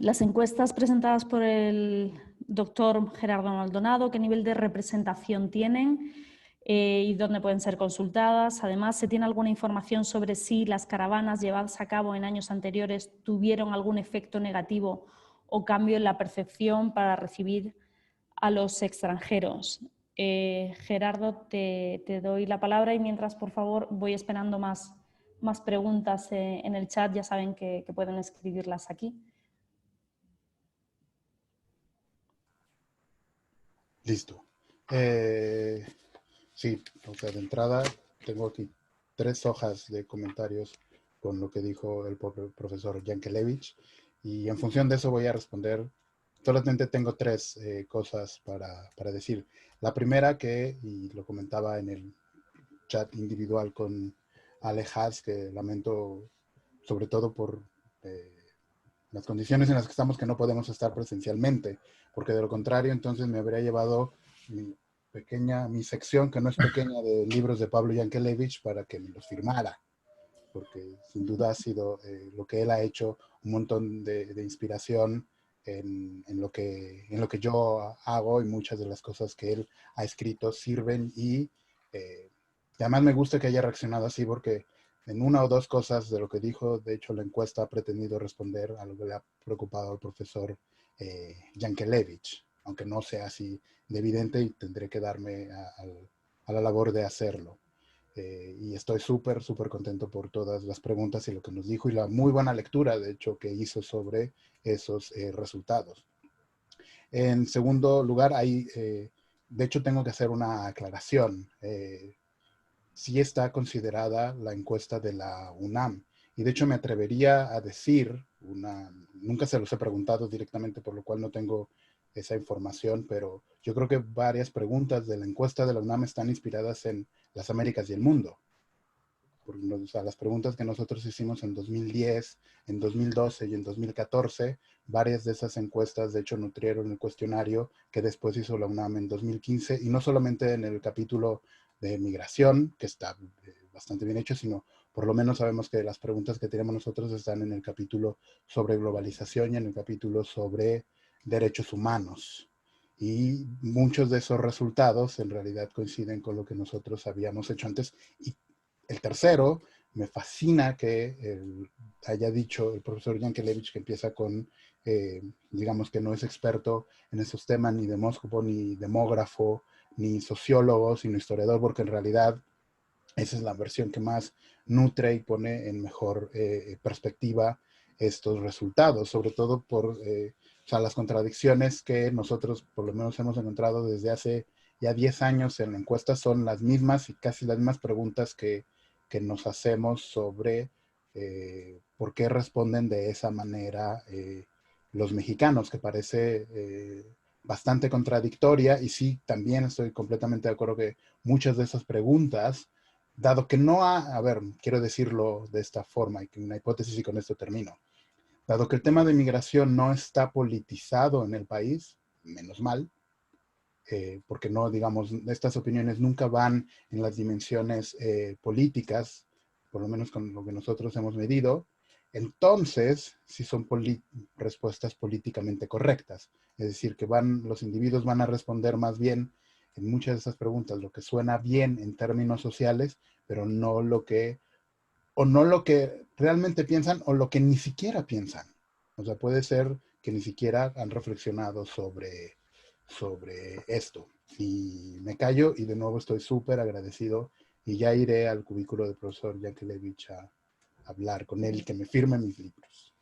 Las encuestas presentadas por el doctor Gerardo Maldonado, ¿qué nivel de representación tienen y dónde pueden ser consultadas? Además, ¿se tiene alguna información sobre si las caravanas llevadas a cabo en años anteriores tuvieron algún efecto negativo o cambio en la percepción para recibir a los extranjeros? Gerardo, te doy la palabra, y mientras, por favor, voy esperando más preguntas en el chat. Ya saben que pueden escribirlas aquí. Listo. Sí, o sea, de entrada tengo aquí 3 hojas de comentarios con lo que dijo el profesor Yankelevich, y en función de eso voy a responder. Solamente tengo 3 cosas para decir. La primera, y lo comentaba en el chat individual con Alejas, que lamento sobre todo por las condiciones en las que estamos, que no podemos estar presencialmente, porque de lo contrario entonces me habría llevado mi sección, que no es pequeña, de libros de Pablo Yankelevich para que me los firmara, porque sin duda ha sido lo que él ha hecho un montón de inspiración en lo que yo hago, y muchas de las cosas que él ha escrito sirven, y además me gusta que haya reaccionado así, porque en una o dos cosas de lo que dijo, de hecho la encuesta ha pretendido responder a lo que le ha preocupado al profesor Yankelevich, aunque no sea así de evidente, y tendré que darme a la labor de hacerlo. Y estoy súper contento por todas las preguntas y lo que nos dijo, y la muy buena lectura, de hecho, que hizo sobre esos resultados. En segundo lugar, de hecho tengo que hacer una aclaración. Sí está considerada la encuesta de la UNAM, y de hecho me atrevería a decir, nunca se los he preguntado directamente, por lo cual no tengo esa información, pero yo creo que varias preguntas de la encuesta de la UNAM están inspiradas en las Américas y el mundo. o sea, las preguntas que nosotros hicimos en 2010, en 2012 y en 2014, varias de esas encuestas de hecho nutrieron el cuestionario que después hizo la UNAM en 2015, y no solamente en el capítulo de migración, que está bastante bien hecho, sino por lo menos sabemos que las preguntas que tenemos nosotros están en el capítulo sobre globalización y en el capítulo sobre derechos humanos. Y muchos de esos resultados en realidad coinciden con lo que nosotros habíamos hecho antes. Y el tercero, me fascina que haya dicho el profesor Yankelevich, que empieza con, digamos que no es experto en esos temas, ni demóscopo, ni demógrafo, ni sociólogo, sino historiador, porque en realidad esa es la versión que más nutre y pone en mejor perspectiva estos resultados, sobre todo por o sea, las contradicciones que nosotros por lo menos hemos encontrado desde hace ya 10 años en la encuesta son las mismas y casi las mismas preguntas que nos hacemos sobre por qué responden de esa manera los mexicanos, que parece bastante contradictoria. Y sí, también estoy completamente de acuerdo que muchas de esas preguntas, dado que no ha, a ver, quiero decirlo de esta forma, y que una hipótesis y con esto termino, dado que el tema de migración no está politizado en el país, menos mal, porque no, digamos, estas opiniones nunca van en las dimensiones políticas, por lo menos con lo que nosotros hemos medido, entonces sí son respuestas políticamente correctas. Es decir, que los individuos van a responder más bien en muchas de esas preguntas lo que suena bien en términos sociales, pero no lo que realmente piensan o lo que ni siquiera piensan. O sea, puede ser que ni siquiera han reflexionado sobre esto. Y me callo y de nuevo estoy súper agradecido y ya iré al cubículo del profesor Yankelevich a hablar con él y que me firme mis libros.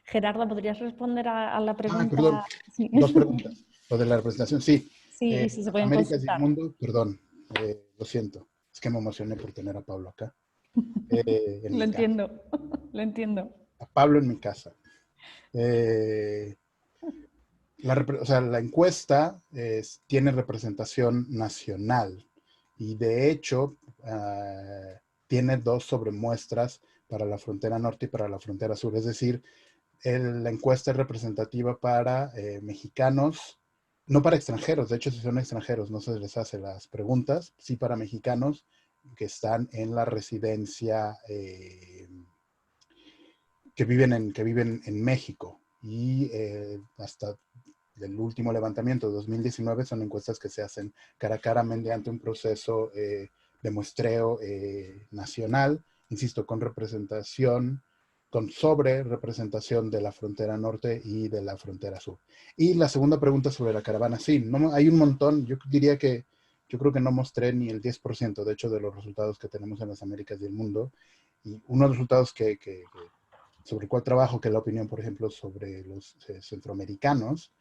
Gerardo, ¿podrías responder a la pregunta? Perdón, Sí. 2 preguntas. Lo de la representación, sí. Sí, y si se pueden Américas y el consultar. mundo, perdón, lo siento. Es que me emocioné por tener a Pablo acá. En Lo mi casa. entiendo, lo entiendo. A Pablo en mi casa. O sea, la encuesta tiene representación nacional y de hecho tiene 2 sobremuestras para la frontera norte y para la frontera sur. Es decir, la encuesta es representativa para mexicanos, no para extranjeros. De hecho, si son extranjeros no se les hace las preguntas, sí para mexicanos que están en la residencia, que viven en México. Y hasta el último levantamiento de 2019 son encuestas que se hacen cara a cara mediante un proceso de muestreo nacional, insisto, con representación, con sobre representación de la frontera norte y de la frontera sur. Y la segunda pregunta sobre la caravana, sí, no, hay un montón. Yo diría que yo creo que no mostré ni el 10% de hecho de los resultados que tenemos en las Américas y el mundo. Y uno de los resultados sobre el cual trabajo, que es la opinión, por ejemplo, sobre los centroamericanos,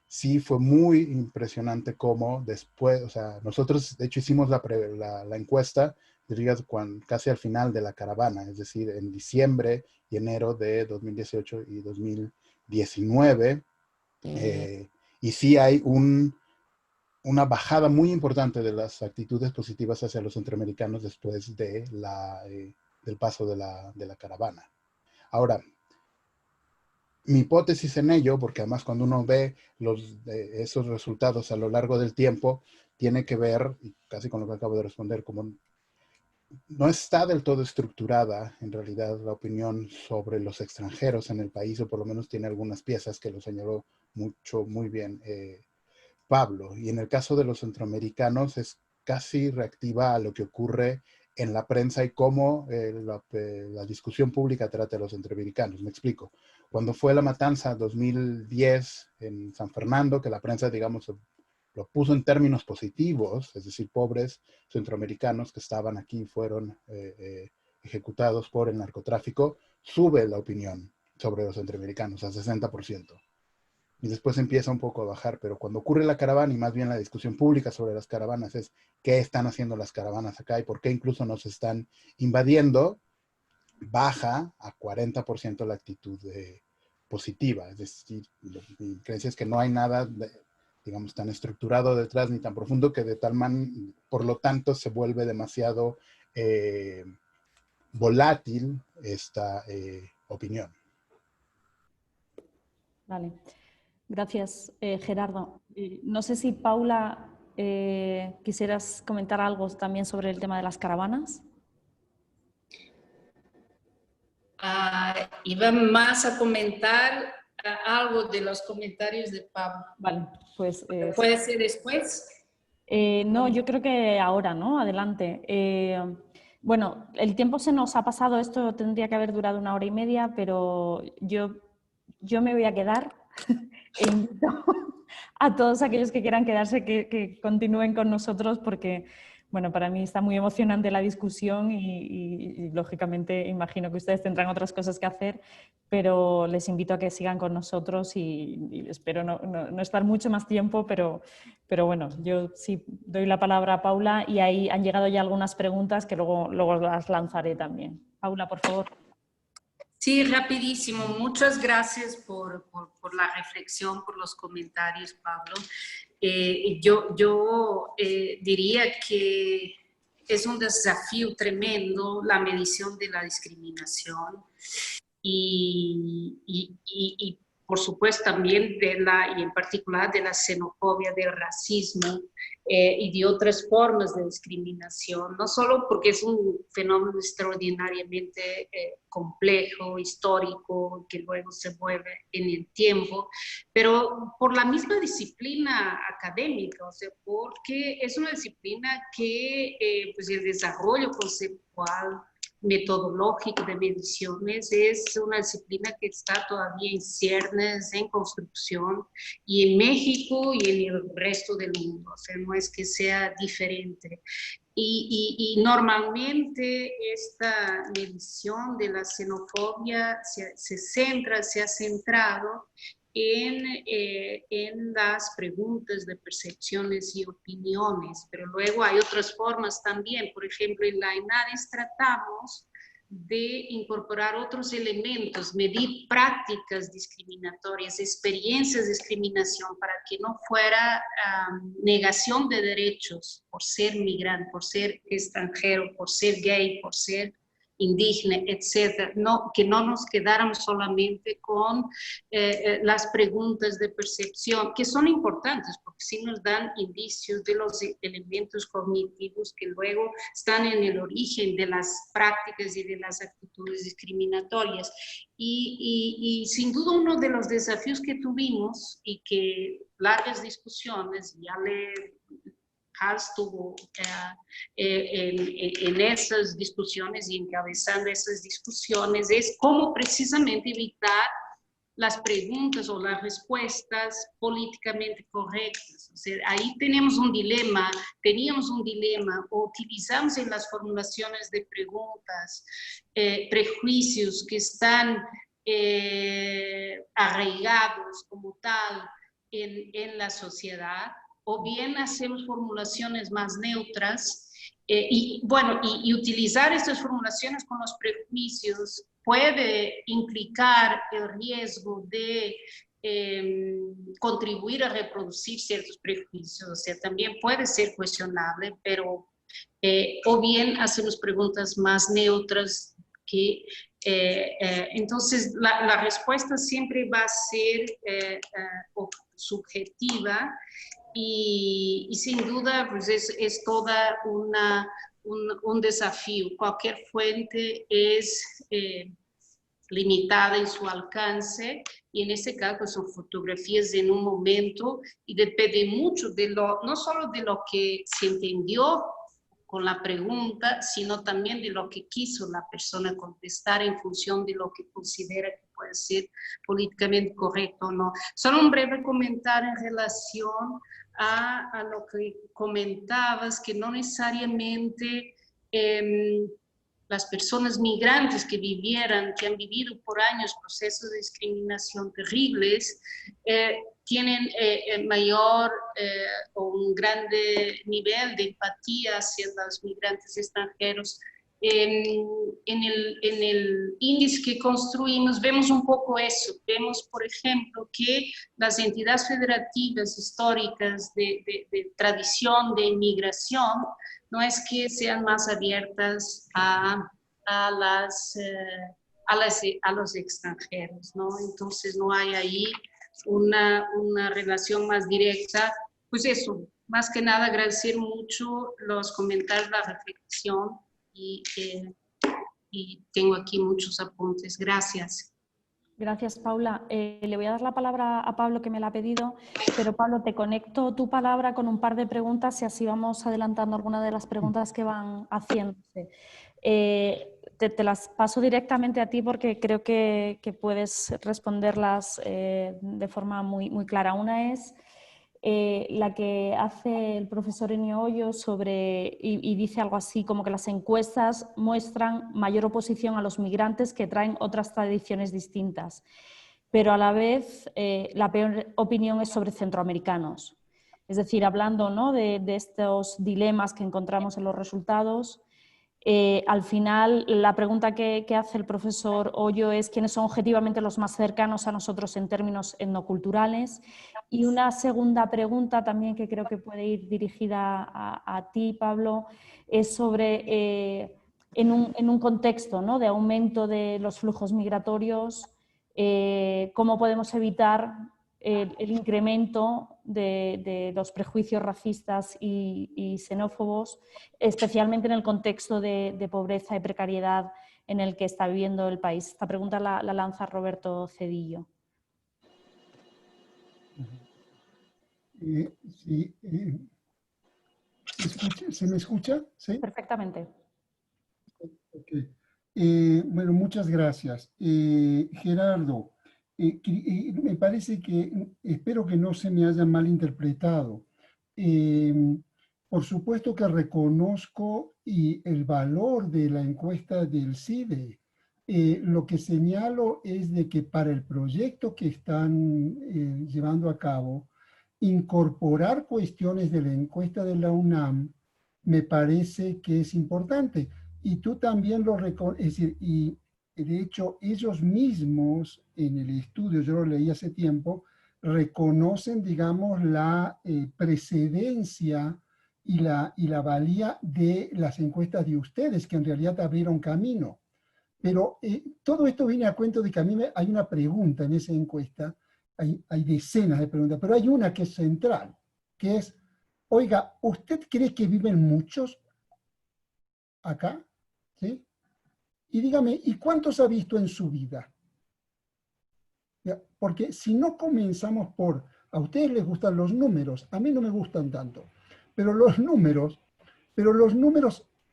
sí fue muy impresionante cómo después, o sea, nosotros de hecho hicimos la encuesta, dirías, casi al final de la caravana, es decir, en diciembre y enero de 2018 y 2019, y sí hay una bajada muy importante de las actitudes positivas hacia los centroamericanos después del paso de la caravana. Ahora, mi hipótesis en ello, porque además cuando uno ve esos resultados a lo largo del tiempo, tiene que ver, y casi con lo que acabo de responder, como no está del todo estructurada en realidad la opinión sobre los extranjeros en el país, o por lo menos tiene algunas piezas que lo señaló muy bien Pablo. Y en el caso de los centroamericanos es casi reactiva a lo que ocurre en la prensa y cómo la discusión pública trata a los centroamericanos. Me explico. Cuando fue la matanza 2010 en San Fernando, que la prensa, digamos, lo puso en términos positivos, es decir, pobres centroamericanos que estaban aquí fueron ejecutados por el narcotráfico, sube la opinión sobre los centroamericanos a 60%. Y después empieza un poco a bajar, pero cuando ocurre la caravana y más bien la discusión pública sobre las caravanas es qué están haciendo las caravanas acá y por qué incluso nos están invadiendo, baja a 40% la actitud positiva. Es decir, mi creencia es que no hay nada, digamos, tan estructurado detrás ni tan profundo que por lo tanto se vuelve demasiado volátil esta opinión. Vale, gracias, Gerardo. No sé si Paula, quisieras comentar algo también sobre el tema de las caravanas. Iba más a comentar algo de los comentarios de Pablo. Vale, pues... ¿Puede ser después? No, yo creo que ahora, ¿no? Adelante. Bueno, el tiempo se nos ha pasado, esto tendría que haber durado 1 hora y media, pero yo me voy a quedar e invito a todos aquellos que quieran quedarse que continúen con nosotros porque, bueno, para mí está muy emocionante la discusión y lógicamente imagino que ustedes tendrán otras cosas que hacer, pero les invito a que sigan con nosotros y espero no estar mucho más tiempo, pero bueno, yo sí doy la palabra a Paula y ahí han llegado ya algunas preguntas que luego las lanzaré también. Paula, por favor. Sí, rapidísimo. Muchas gracias por la reflexión, por los comentarios, Pablo. Yo diría que es un desafío tremendo la medición de la discriminación y por supuesto también y en particular de la xenofobia, del racismo y de otras formas de discriminación, no solo porque es un fenómeno extraordinariamente complejo, histórico, que luego se mueve en el tiempo, pero por la misma disciplina académica, o sea, porque es una disciplina que pues el desarrollo conceptual, metodológico de mediciones es una disciplina que está todavía en ciernes, en construcción, y en México y en el resto del mundo, o sea, no es que sea diferente. Y normalmente esta medición de la xenofobia se ha centrado en las preguntas de percepciones y opiniones, pero luego hay otras formas también. Por ejemplo, en la ENADIS tratamos de incorporar otros elementos, medir prácticas discriminatorias, experiencias de discriminación, para que no fuera negación de derechos por ser migrante, por ser extranjero, por ser gay, por ser indígena, etcétera, que no nos quedáramos solamente con las preguntas de percepción, que son importantes porque sí nos dan indicios de los elementos cognitivos que luego están en el origen de las prácticas y de las actitudes discriminatorias. Y sin duda uno de los desafíos que tuvimos y que largas discusiones, Hals estuvo en esas discusiones y encabezando esas discusiones, es cómo precisamente evitar las preguntas o las respuestas políticamente correctas. O sea, ahí teníamos un dilema, o utilizamos en las formulaciones de preguntas prejuicios que están arraigados como tal en la sociedad, o bien hacemos formulaciones más neutras, y utilizar estas formulaciones con los prejuicios puede implicar el riesgo de contribuir a reproducir ciertos prejuicios, o sea, también puede ser cuestionable, pero o bien hacemos preguntas más neutras que entonces la respuesta siempre va a ser subjetiva. Y sin duda pues es toda un desafío. Cualquier fuente es limitada en su alcance y en este caso son fotografías en un momento y depende mucho no solo de lo que se entendió con la pregunta, sino también de lo que quiso la persona contestar en función de lo que considera que puede ser políticamente correcto o no. Solo un breve comentario en relación a lo que comentabas, que no necesariamente las personas migrantes que han vivido por años procesos de discriminación terribles, tienen mayor o un grande nivel de empatía hacia los migrantes extranjeros. En el índice que construimos vemos un poco eso. Vemos, por ejemplo, que las entidades federativas históricas de tradición de inmigración no es que sean más abiertas a a los extranjeros, ¿no? Entonces no hay ahí una relación más directa. Pues eso, más que nada agradecer mucho los comentarios, la reflexión y tengo aquí muchos apuntes. Gracias. Gracias, Paula. Le voy a dar la palabra a Pablo, que me la ha pedido, pero Pablo, te conecto tu palabra con un par de preguntas y así vamos adelantando algunas de las preguntas que van haciéndose. Te las paso directamente a ti porque creo que puedes responderlas de forma muy clara. Una es la que hace el profesor Ennio Hoyo y dice algo así como que las encuestas muestran mayor oposición a los migrantes que traen otras tradiciones distintas, pero a la vez la peor opinión es sobre centroamericanos. Es decir, hablando, ¿no?, de estos dilemas que encontramos en los resultados, al final la pregunta que hace el profesor Hoyo es quiénes son objetivamente los más cercanos a nosotros en términos etnoculturales. Y una segunda pregunta también que creo que puede ir dirigida a ti, Pablo, es sobre, en un contexto, ¿no?, de aumento de los flujos migratorios, cómo podemos evitar el incremento de los prejuicios racistas y xenófobos, especialmente en el contexto de pobreza y precariedad en el que está viviendo el país. Esta pregunta la lanza Roberto Cedillo. Sí, ¿se me escucha? ¿Sí? Perfectamente. Okay. Bueno, muchas gracias. Gerardo, me parece que, espero que no se me haya malinterpretado. Por supuesto que reconozco el valor de la encuesta del CIDE. Lo que señalo es de que para el proyecto que están llevando a cabo, incorporar cuestiones de la encuesta de la UNAM me parece que es importante. Y tú también lo reconoces, es decir, y de hecho ellos mismos en el estudio, yo lo leí hace tiempo, reconocen, digamos, la precedencia y la valía de las encuestas de ustedes, que en realidad abrieron camino. Pero todo esto viene a cuento de que a mí hay una pregunta en esa encuesta, hay decenas de preguntas, pero hay una que es central, que es, oiga, ¿usted cree que viven muchos acá? ¿Sí? Y dígame, ¿y cuántos ha visto en su vida? ¿Ya? Porque si no comenzamos por, a ustedes les gustan los números, a mí no me gustan tanto, pero los números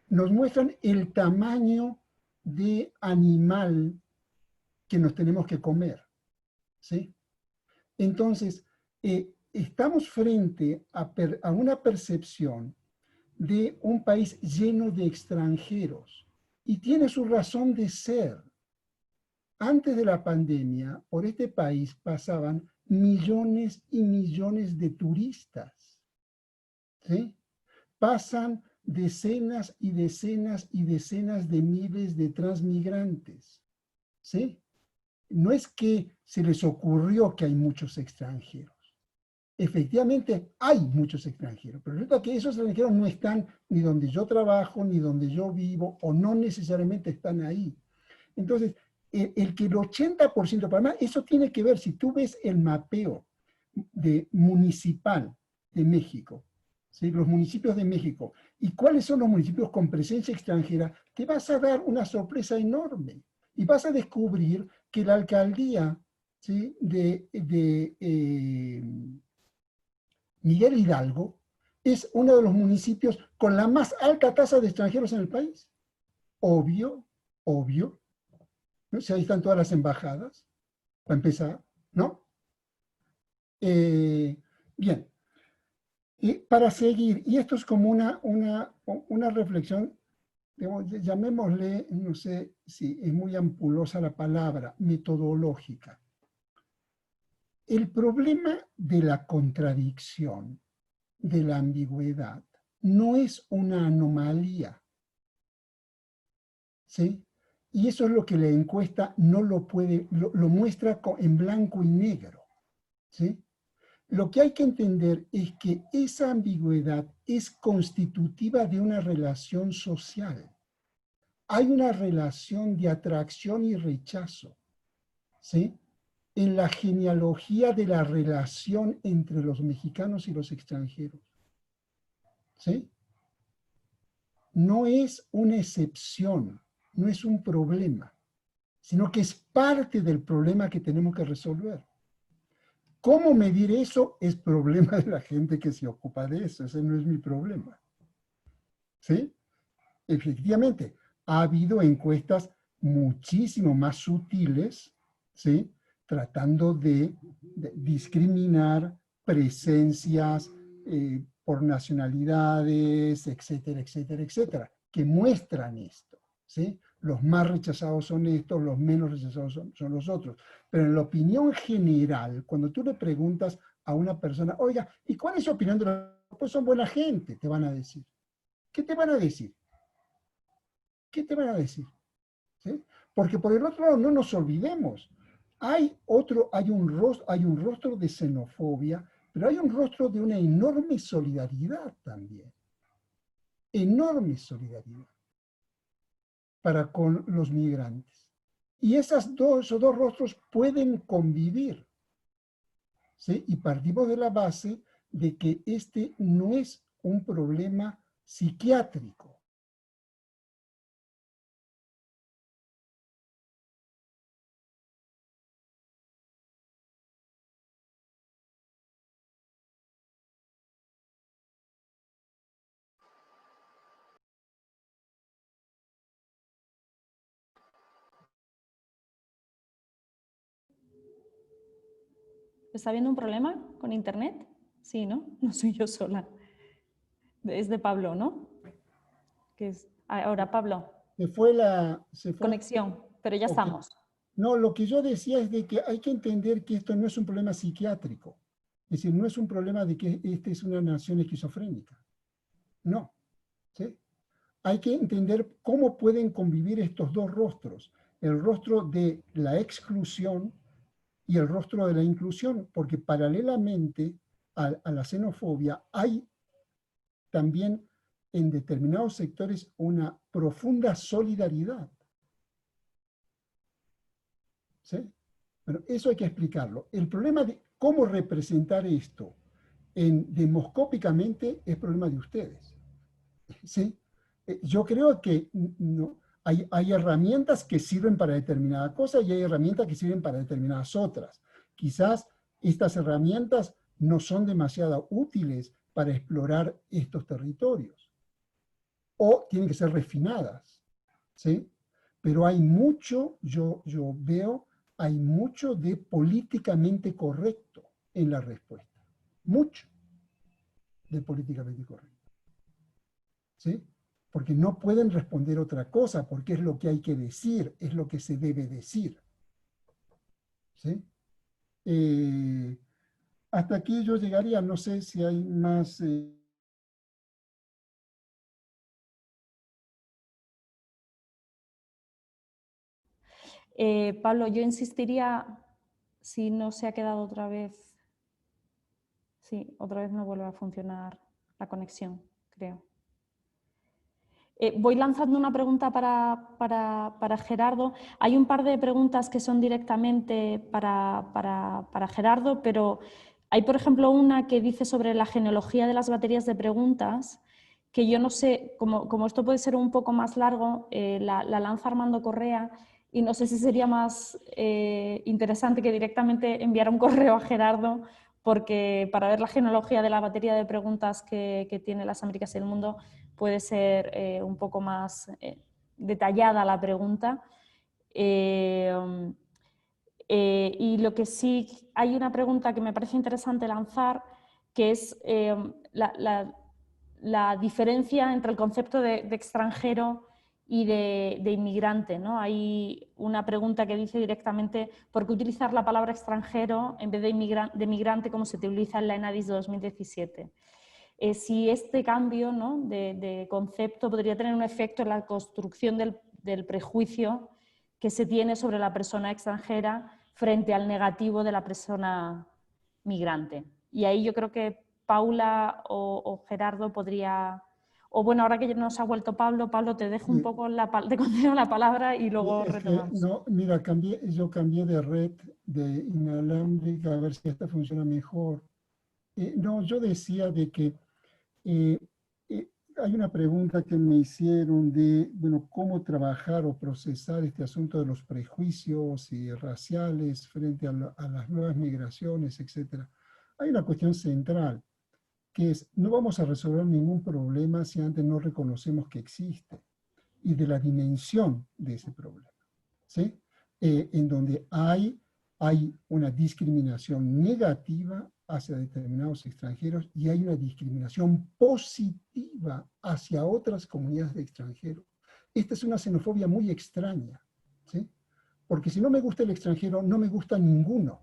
nos muestran el tamaño de animal que nos tenemos que comer, ¿sí? Entonces, estamos frente a una percepción de un país lleno de extranjeros y tiene su razón de ser. Antes de la pandemia, por este país pasaban millones y millones de turistas, ¿sí? Pasan decenas y decenas y decenas de miles de transmigrantes, ¿sí? No es que se les ocurrió que hay muchos extranjeros. Efectivamente hay muchos extranjeros, pero resulta que esos extranjeros no están ni donde yo trabajo, ni donde yo vivo, o no necesariamente están ahí. Entonces, el que el 80%, para más, eso tiene que ver, si tú ves el mapeo municipal de México, ¿sí?, los municipios de México, y cuáles son los municipios con presencia extranjera, te vas a dar una sorpresa enorme. Y vas a descubrir que la alcaldía, ¿sí?, de Miguel Hidalgo es uno de los municipios con la más alta tasa de extranjeros en el país. Obvio, obvio. ¿No? Si ahí están todas las embajadas, para empezar, ¿no? Bien. Y para seguir, y esto es como una reflexión, llamémosle, no sé si es muy ampulosa la palabra, metodológica. El problema de la contradicción, de la ambigüedad, no es una anomalía, ¿sí? Y eso es lo que la encuesta no lo puede, lo muestra en blanco y negro, ¿sí? Lo que hay que entender es que esa ambigüedad es constitutiva de una relación social. hay una relación de atracción y rechazo, ¿sí? En la genealogía de la relación entre los mexicanos y los extranjeros, ¿sí? No es una excepción, no es un problema, sino que es parte del problema que tenemos que resolver. ¿Cómo medir eso? Es problema de la gente que se ocupa de eso, ese no es mi problema. ¿Sí? Efectivamente, ha habido encuestas muchísimo más sutiles, ¿sí? Tratando de discriminar presencias por nacionalidades, etcétera, etcétera, etcétera, que muestran esto, ¿sí? Los más rechazados son estos, los menos rechazados son los otros. Pero en la opinión general, cuando tú le preguntas a una persona, oiga, ¿y cuál es su opinión de los? Pues son buena gente, te van a decir. ¿Qué te van a decir? ¿Qué te van a decir? ¿Sí? Porque por el otro lado, no nos olvidemos, hay un rostro de xenofobia, pero hay un rostro de una enorme solidaridad también. Enorme solidaridad para con los migrantes. Y esos dos rostros pueden convivir. ¿Sí? Y partimos de la base de que este no es un problema psiquiátrico. ¿Está habiendo un problema con internet? Sí, ¿no? No soy yo sola. Es de Pablo, ¿no? Ahora, Pablo. Se fue. Conexión, pero ya Okay. estamos. No, lo que yo decía es de que hay que entender que esto no es un problema psiquiátrico. Es decir, no es un problema de que esta es una nación esquizofrénica. No. ¿Sí? Hay que entender cómo pueden convivir estos dos rostros. El rostro de la exclusión y el rostro de la inclusión, porque paralelamente a la xenofobia hay también en determinados sectores una profunda solidaridad. ¿Sí? Bueno, eso hay que explicarlo. El problema de cómo representar esto demoscópicamente es problema de ustedes. ¿Sí? Yo creo que no, hay herramientas que sirven para determinada cosa y hay herramientas que sirven para determinadas otras. Quizás estas herramientas no son demasiado útiles para explorar estos territorios o tienen que ser refinadas. ¿Sí? Pero hay mucho, yo veo, hay mucho de políticamente correcto en la respuesta. Mucho de políticamente correcto. ¿Sí? Porque no pueden responder otra cosa, porque es lo que hay que decir, es lo que se debe decir. ¿Sí? Hasta aquí yo llegaría, no sé si hay más... Pablo, yo insistiría, si no se ha quedado otra vez, sí, otra vez no vuelve a funcionar la conexión, creo. Voy lanzando una pregunta para Gerardo. Hay un par de preguntas que son directamente para Gerardo, pero hay, por ejemplo, una que dice sobre la genealogía de las baterías de preguntas, que yo no sé, como esto puede ser un poco más largo, la lanza Armando Correa, y no sé si sería más interesante que directamente enviara un correo a Gerardo, porque para ver la genealogía de la batería de preguntas que tiene las Américas y el mundo puede ser un poco más detallada la pregunta. Y lo que sí, hay una pregunta que me parece interesante lanzar, que es la diferencia entre el concepto de extranjero y de inmigrante, ¿no? Hay una pregunta que dice directamente ¿por qué utilizar la palabra extranjero en vez de migrante como se utiliza en la ENADIS de 2017? Si este cambio, ¿no?, de concepto podría tener un efecto en la construcción del prejuicio que se tiene sobre la persona extranjera frente al negativo de la persona migrante. Y ahí yo creo que Paula o Gerardo O bueno, ahora que nos ha vuelto Pablo, Pablo, te dejo un poco te concedo la palabra y luego retomamos. No, mira, yo cambié de red de inalámbrica a ver si esta funciona mejor. No, yo decía de que hay una pregunta que me hicieron de, bueno, cómo trabajar o procesar este asunto de los prejuicios y raciales frente a las nuevas migraciones, etc. Hay una cuestión central, que es, no vamos a resolver ningún problema si antes no reconocemos que existe y de la dimensión de ese problema, ¿sí? En donde hay una discriminación negativa hacia determinados extranjeros y hay una discriminación positiva hacia otras comunidades de extranjeros. Esta es una xenofobia muy extraña, ¿sí? Porque si no me gusta el extranjero, no me gusta ninguno,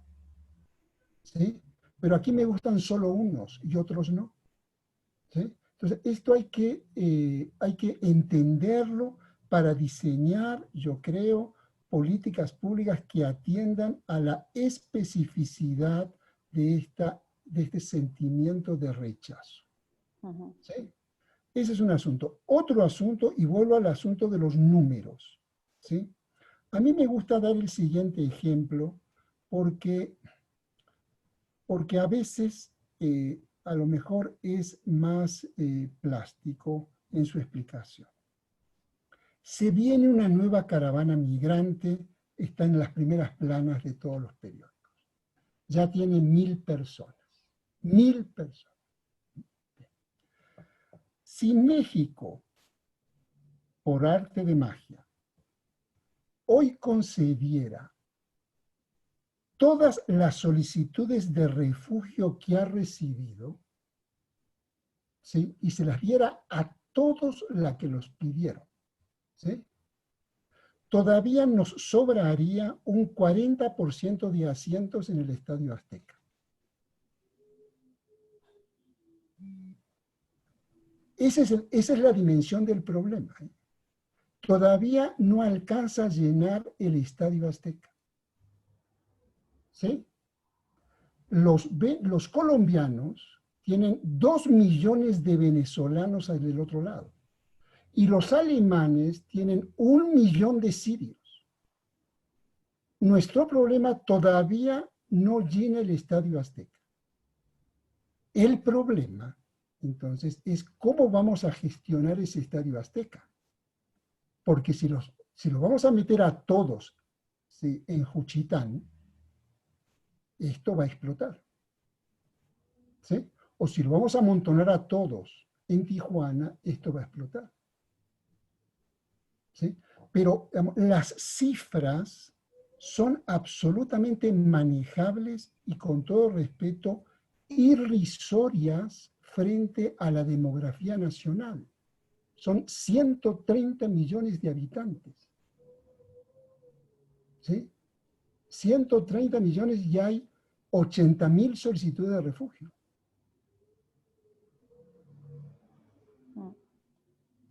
¿sí? Pero aquí me gustan solo unos y otros no, ¿sí? Entonces, esto hay que entenderlo para diseñar, yo creo, políticas públicas que atiendan a la especificidad de este sentimiento de rechazo. ¿Sí? Ese es un asunto. Otro asunto, y vuelvo al asunto de los números, ¿sí? A mí me gusta dar el siguiente ejemplo porque a veces a lo mejor es más plástico en su explicación. Se viene una nueva caravana migrante, está en las primeras planas de todos los periódicos. Ya tiene 1000 personas. 1000 personas. Si México, por arte de magia, hoy concediera todas las solicitudes de refugio que ha recibido, ¿sí? Y se las diera a todos los que los pidieron, ¿sí? Todavía nos sobraría un 40% de asientos en el Estadio Azteca. Esa es la dimensión del problema, ¿eh? Todavía no alcanza a llenar el Estadio Azteca, ¿sí? Los colombianos tienen 2 millones de venezolanos del otro lado. Y los alemanes tienen 1 millón de sirios. Nuestro problema todavía no llena el Estadio Azteca. El problema, entonces, es cómo vamos a gestionar ese Estadio Azteca. Porque si los vamos a meter a todos, ¿sí?, en Juchitán, esto va a explotar, ¿sí? O si lo vamos a amontonar a todos en Tijuana, esto va a explotar, ¿sí? Pero digamos, las cifras son absolutamente manejables y, con todo respeto, irrisorias frente a la demografía nacional. Son 130 millones de habitantes, ¿sí? 130 millones y hay 80.000 solicitudes de refugio.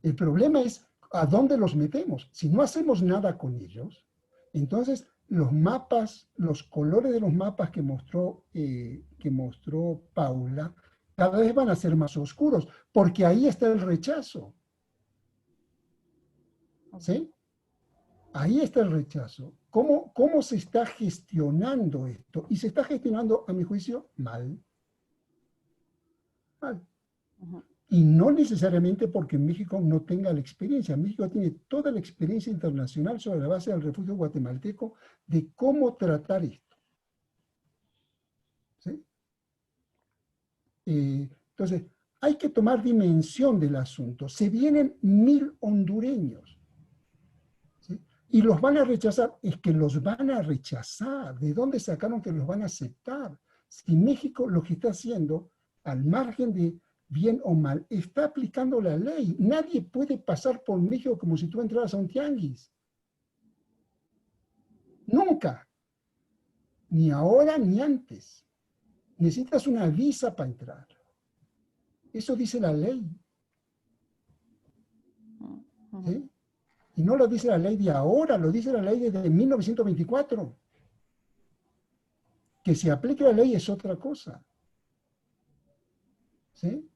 El problema es a dónde los metemos. Si no hacemos nada con ellos, entonces los mapas, los colores de los mapas que mostró Paula, cada vez van a ser más oscuros, porque ahí está el rechazo. ¿Sí? Ahí está el rechazo. ¿Cómo se está gestionando esto? Y se está gestionando, a mi juicio, mal. Mal. Y no necesariamente porque México no tenga la experiencia. México tiene toda la experiencia internacional sobre la base del refugio guatemalteco de cómo tratar esto. ¿Sí? Entonces, hay que tomar dimensión del asunto. Se vienen 1000 hondureños. ¿Sí? Y los van a rechazar. Es que los van a rechazar. ¿De dónde sacaron que los van a aceptar? Si México lo que está haciendo, al margen de bien o mal, está aplicando la ley. Nadie puede pasar por México como si tú entraras a un tianguis. Nunca. Ni ahora ni antes. Necesitas una visa para entrar. Eso dice la ley. ¿Sí? Y no lo dice la ley de ahora, lo dice la ley desde 1924. Que se aplique la ley es otra cosa. ¿Sí?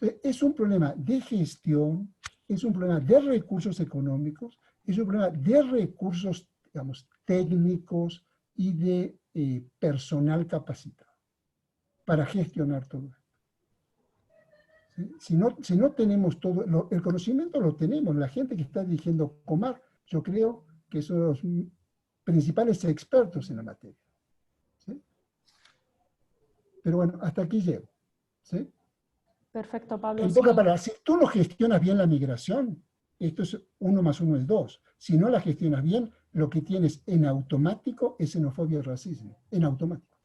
Entonces, es un problema de gestión, es un problema de recursos económicos, es un problema de recursos, digamos, técnicos y de personal capacitado para gestionar todo esto. ¿Sí? Si no tenemos todo, el conocimiento lo tenemos, la gente que está dirigiendo Comar, yo creo que son los principales expertos en la materia. ¿Sí? Pero bueno, hasta aquí llego. ¿Sí? Perfecto, Pablo. En Sí. pocas palabras, si tú no gestionas bien la migración, esto es 1 más 1 es 2. Si no la gestionas bien, lo que tienes en automático es xenofobia y racismo. En automático.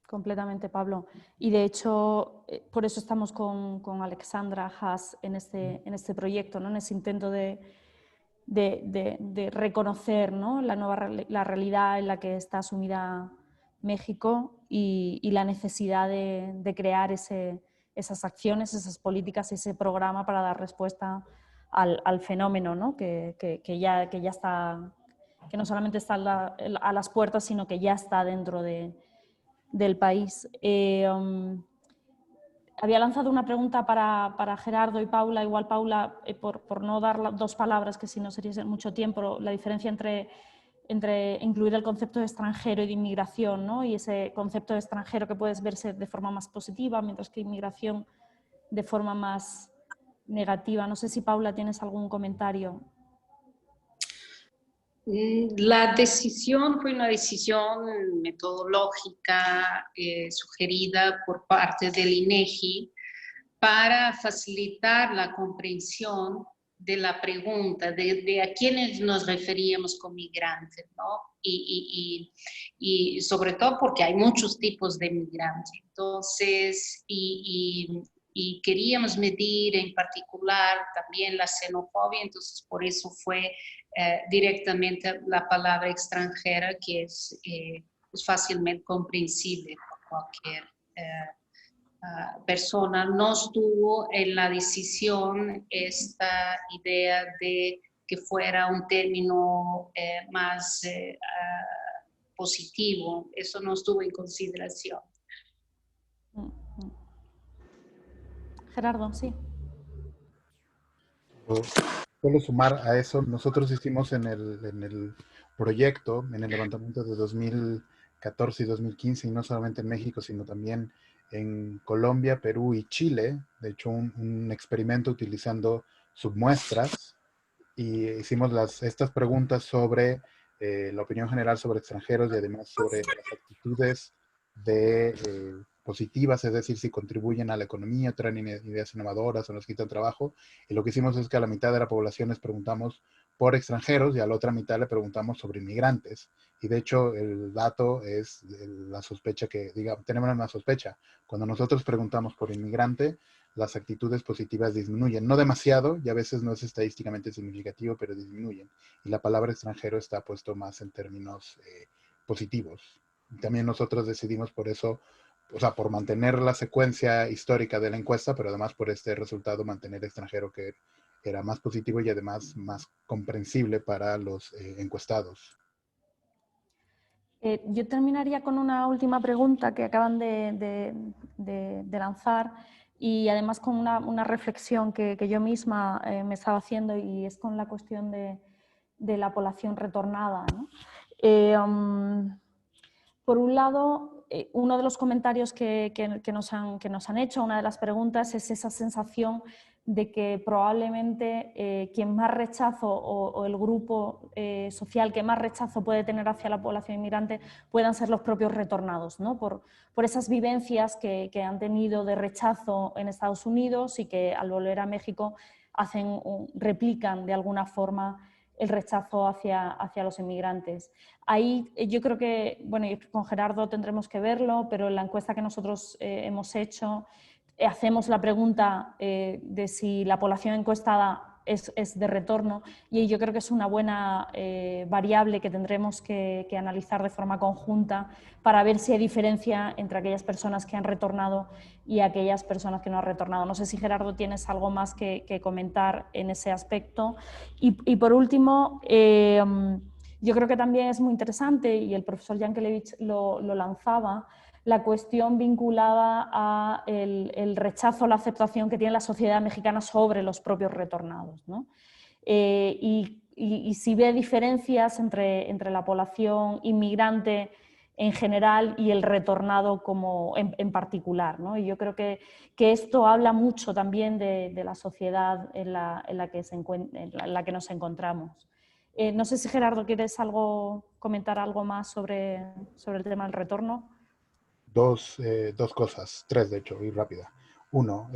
Completamente, Pablo. Y de hecho, por eso estamos con Alexandra Haas en este proyecto, ¿no? En ese intento de reconocer, ¿no? la realidad en la que está sumida México y la necesidad de crear esas acciones, esas políticas, ese programa para dar respuesta al fenómeno, ¿no? que ya está, que no solamente está a las puertas, sino que ya está dentro del país. Había lanzado una pregunta para Gerardo y Paula. Igual Paula, por no dar 2 palabras, que si no sería mucho tiempo, la diferencia entre incluir el concepto de extranjero y de inmigración, ¿no? Y ese concepto de extranjero que puedes verse de forma más positiva, mientras que inmigración de forma más negativa. No sé si Paula tienes algún comentario. La decisión fue una decisión metodológica sugerida por parte del INEGI para facilitar la comprensión de la pregunta de a quiénes nos referíamos con migrantes, ¿no? Y sobre todo porque hay muchos tipos de migrantes. Entonces, y queríamos medir en particular también la xenofobia, entonces por eso fue directamente la palabra extranjera, que es fácilmente comprensible por cualquier persona. No estuvo en la decisión esta idea de que fuera un término más positivo, eso no estuvo en consideración. Gerardo, sí. Solo sumar a eso, nosotros hicimos en el proyecto, en el levantamiento de 2014 y 2015, y no solamente en México, sino también en Colombia, Perú y Chile, de hecho un experimento utilizando submuestras, y hicimos estas preguntas sobre la opinión general sobre extranjeros y además sobre las actitudes positivas, es decir, si contribuyen a la economía, traen ideas innovadoras o nos quitan trabajo. Y lo que hicimos es que a la mitad de la población les preguntamos por extranjeros y a la otra mitad le preguntamos sobre inmigrantes. Y de hecho el dato es la sospecha tenemos una sospecha. Cuando nosotros preguntamos por inmigrante, las actitudes positivas disminuyen. No demasiado, y a veces no es estadísticamente significativo, pero disminuyen. Y la palabra extranjero está puesto más en términos positivos. También nosotros decidimos por eso, o sea, por mantener la secuencia histórica de la encuesta, pero además por este resultado mantener extranjero, que era más positivo y además más comprensible para los encuestados. Yo terminaría con una última pregunta que acaban de lanzar, y además con una reflexión que yo misma me estaba haciendo, y es con la cuestión de la población retornada, ¿no? Por un lado, uno de los comentarios que nos han hecho, una de las preguntas, es esa sensación de que probablemente quien más rechazo o el grupo social que más rechazo puede tener hacia la población inmigrante puedan ser los propios retornados, ¿no? Por esas vivencias que han tenido de rechazo en Estados Unidos y que al volver a México replican de alguna forma el rechazo hacia los inmigrantes. Ahí yo creo que, bueno, con Gerardo tendremos que verlo, pero en la encuesta que nosotros hemos hecho, hacemos la pregunta de si la población encuestada es de retorno, y yo creo que es una buena variable que tendremos que analizar de forma conjunta para ver si hay diferencia entre aquellas personas que han retornado y aquellas personas que no han retornado. No sé si, Gerardo, tienes algo más que comentar en ese aspecto. Y por último, yo creo que también es muy interesante, y el profesor Yankelevich lo lanzaba, la cuestión vinculada a el rechazo, la aceptación que tiene la sociedad mexicana sobre los propios retornados, ¿no? Y si ve diferencias entre la población inmigrante en general y el retornado como en particular, ¿no? Y yo creo que esto habla mucho también de la sociedad en la que nos encontramos. No sé si Gerardo quieres comentar algo más sobre el tema del retorno. Dos cosas, tres de hecho, y rápida. Uno,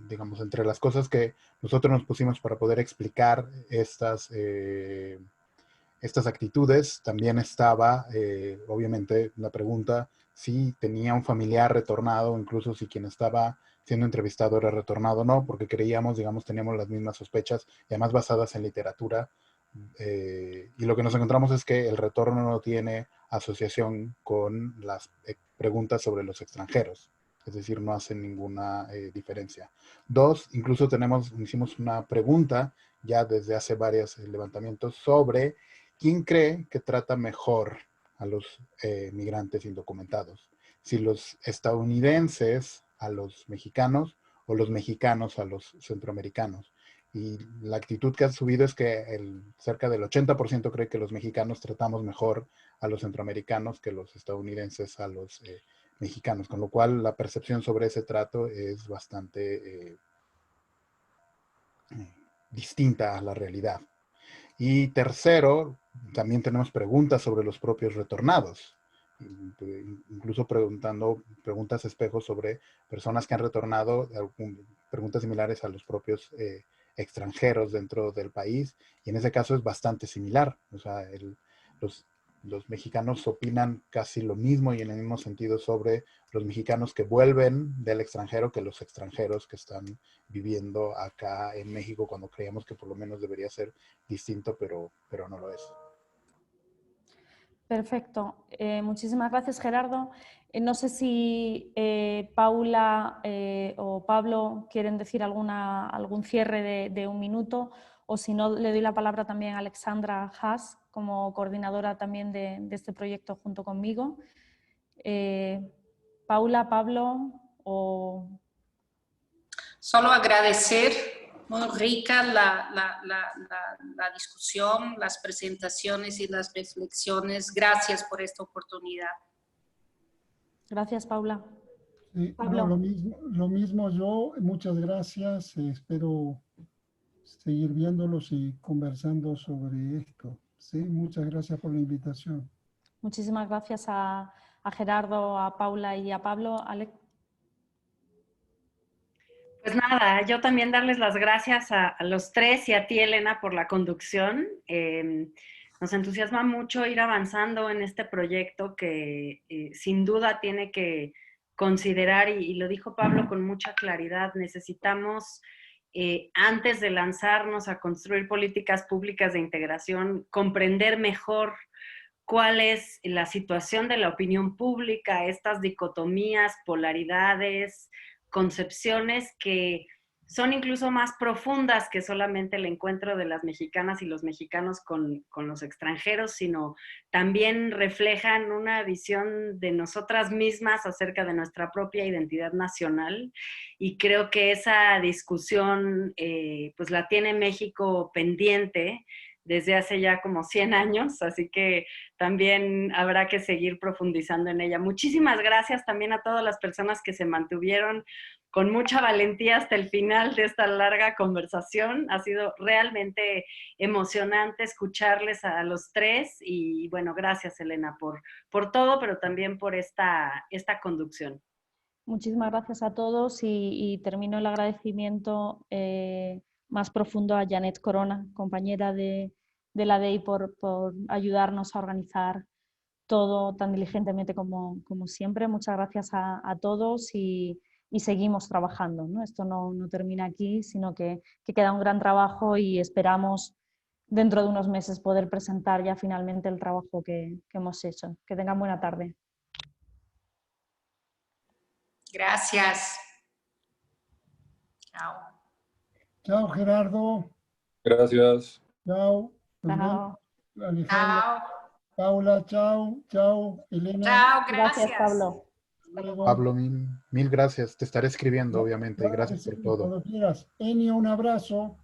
digamos, entre las cosas que nosotros nos pusimos para poder explicar estas actitudes, también estaba, obviamente, la pregunta si tenía un familiar retornado, incluso si quien estaba siendo entrevistado era retornado o no, porque creíamos, digamos, teníamos las mismas sospechas, y además basadas en literatura. Y lo que nos encontramos es que el retorno no tiene asociación con las preguntas sobre los extranjeros. Es decir, no hacen ninguna diferencia. Dos, incluso hicimos una pregunta ya desde hace varios levantamientos sobre quién cree que trata mejor a los migrantes indocumentados. Si los estadounidenses a los mexicanos o los mexicanos a los centroamericanos. Y la actitud que ha subido es que cerca del 80% cree que los mexicanos tratamos mejor a los centroamericanos que los estadounidenses a los mexicanos, con lo cual la percepción sobre ese trato es bastante distinta a la realidad. Y tercero, también tenemos preguntas sobre los propios retornados, incluso preguntas espejo sobre personas que han retornado, preguntas similares a los propios extranjeros dentro del país, y en ese caso es bastante similar. O sea, los mexicanos opinan casi lo mismo y en el mismo sentido sobre los mexicanos que vuelven del extranjero que los extranjeros que están viviendo acá en México, cuando creíamos que por lo menos debería ser distinto, pero no lo es. Perfecto. Muchísimas gracias, Gerardo. No sé si Paula o Pablo quieren decir algún cierre de un minuto, o si no, le doy la palabra también a Alexandra Haas, como coordinadora también de este proyecto junto conmigo. Paula, Pablo o... Solo agradecer, muy rica la discusión, las presentaciones y las reflexiones. Gracias por esta oportunidad. Gracias, Paula. Sí, Pablo. no, lo mismo yo, muchas gracias. Espero seguir viéndolos y conversando sobre esto. Sí, muchas gracias por la invitación. Muchísimas gracias a Gerardo, a Paula y a Pablo. Alex. Pues nada, yo también darles las gracias a los tres y a ti, Elena, por la conducción. Nos entusiasma mucho ir avanzando en este proyecto que sin duda tiene que considerar, y lo dijo Pablo con mucha claridad, necesitamos, antes de lanzarnos a construir políticas públicas de integración, comprender mejor cuál es la situación de la opinión pública, estas dicotomías, polaridades, concepciones que son incluso más profundas que solamente el encuentro de las mexicanas y los mexicanos con los extranjeros, sino también reflejan una visión de nosotras mismas acerca de nuestra propia identidad nacional. Y creo que esa discusión pues la tiene México pendiente desde hace ya como 100 años, así que también habrá que seguir profundizando en ella. Muchísimas gracias también a todas las personas que se mantuvieron con mucha valentía hasta el final de esta larga conversación. Ha sido realmente emocionante escucharles a los tres y bueno, gracias Elena por todo, pero también por esta conducción. Muchísimas gracias a todos y termino el agradecimiento más profundo a Janet Corona, compañera de la DEI, por ayudarnos a organizar todo tan diligentemente como siempre. Muchas gracias a todos y seguimos trabajando, ¿no? Esto no termina aquí, sino que queda un gran trabajo y esperamos dentro de unos meses poder presentar ya finalmente el trabajo que hemos hecho. Que tengan buena tarde. Gracias. Chao. Chao, Gerardo. Gracias. Chao. Chao. Alejandra. Chao. Paula, chao, chao, Elena. Chao, Gracias, gracias. Pablo. Hasta luego. Pablo, mil gracias. Te estaré escribiendo, obviamente, y Claro que gracias sí, por todo. cuando quieras. Enio, un abrazo.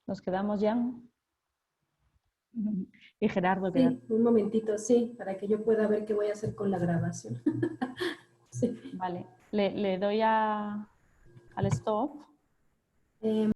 Nos quedamos, Jan. Y Gerardo, queda. Sí, un momentito, sí, para que yo pueda ver qué voy a hacer con la grabación. Sí. Vale. Le doy al stop.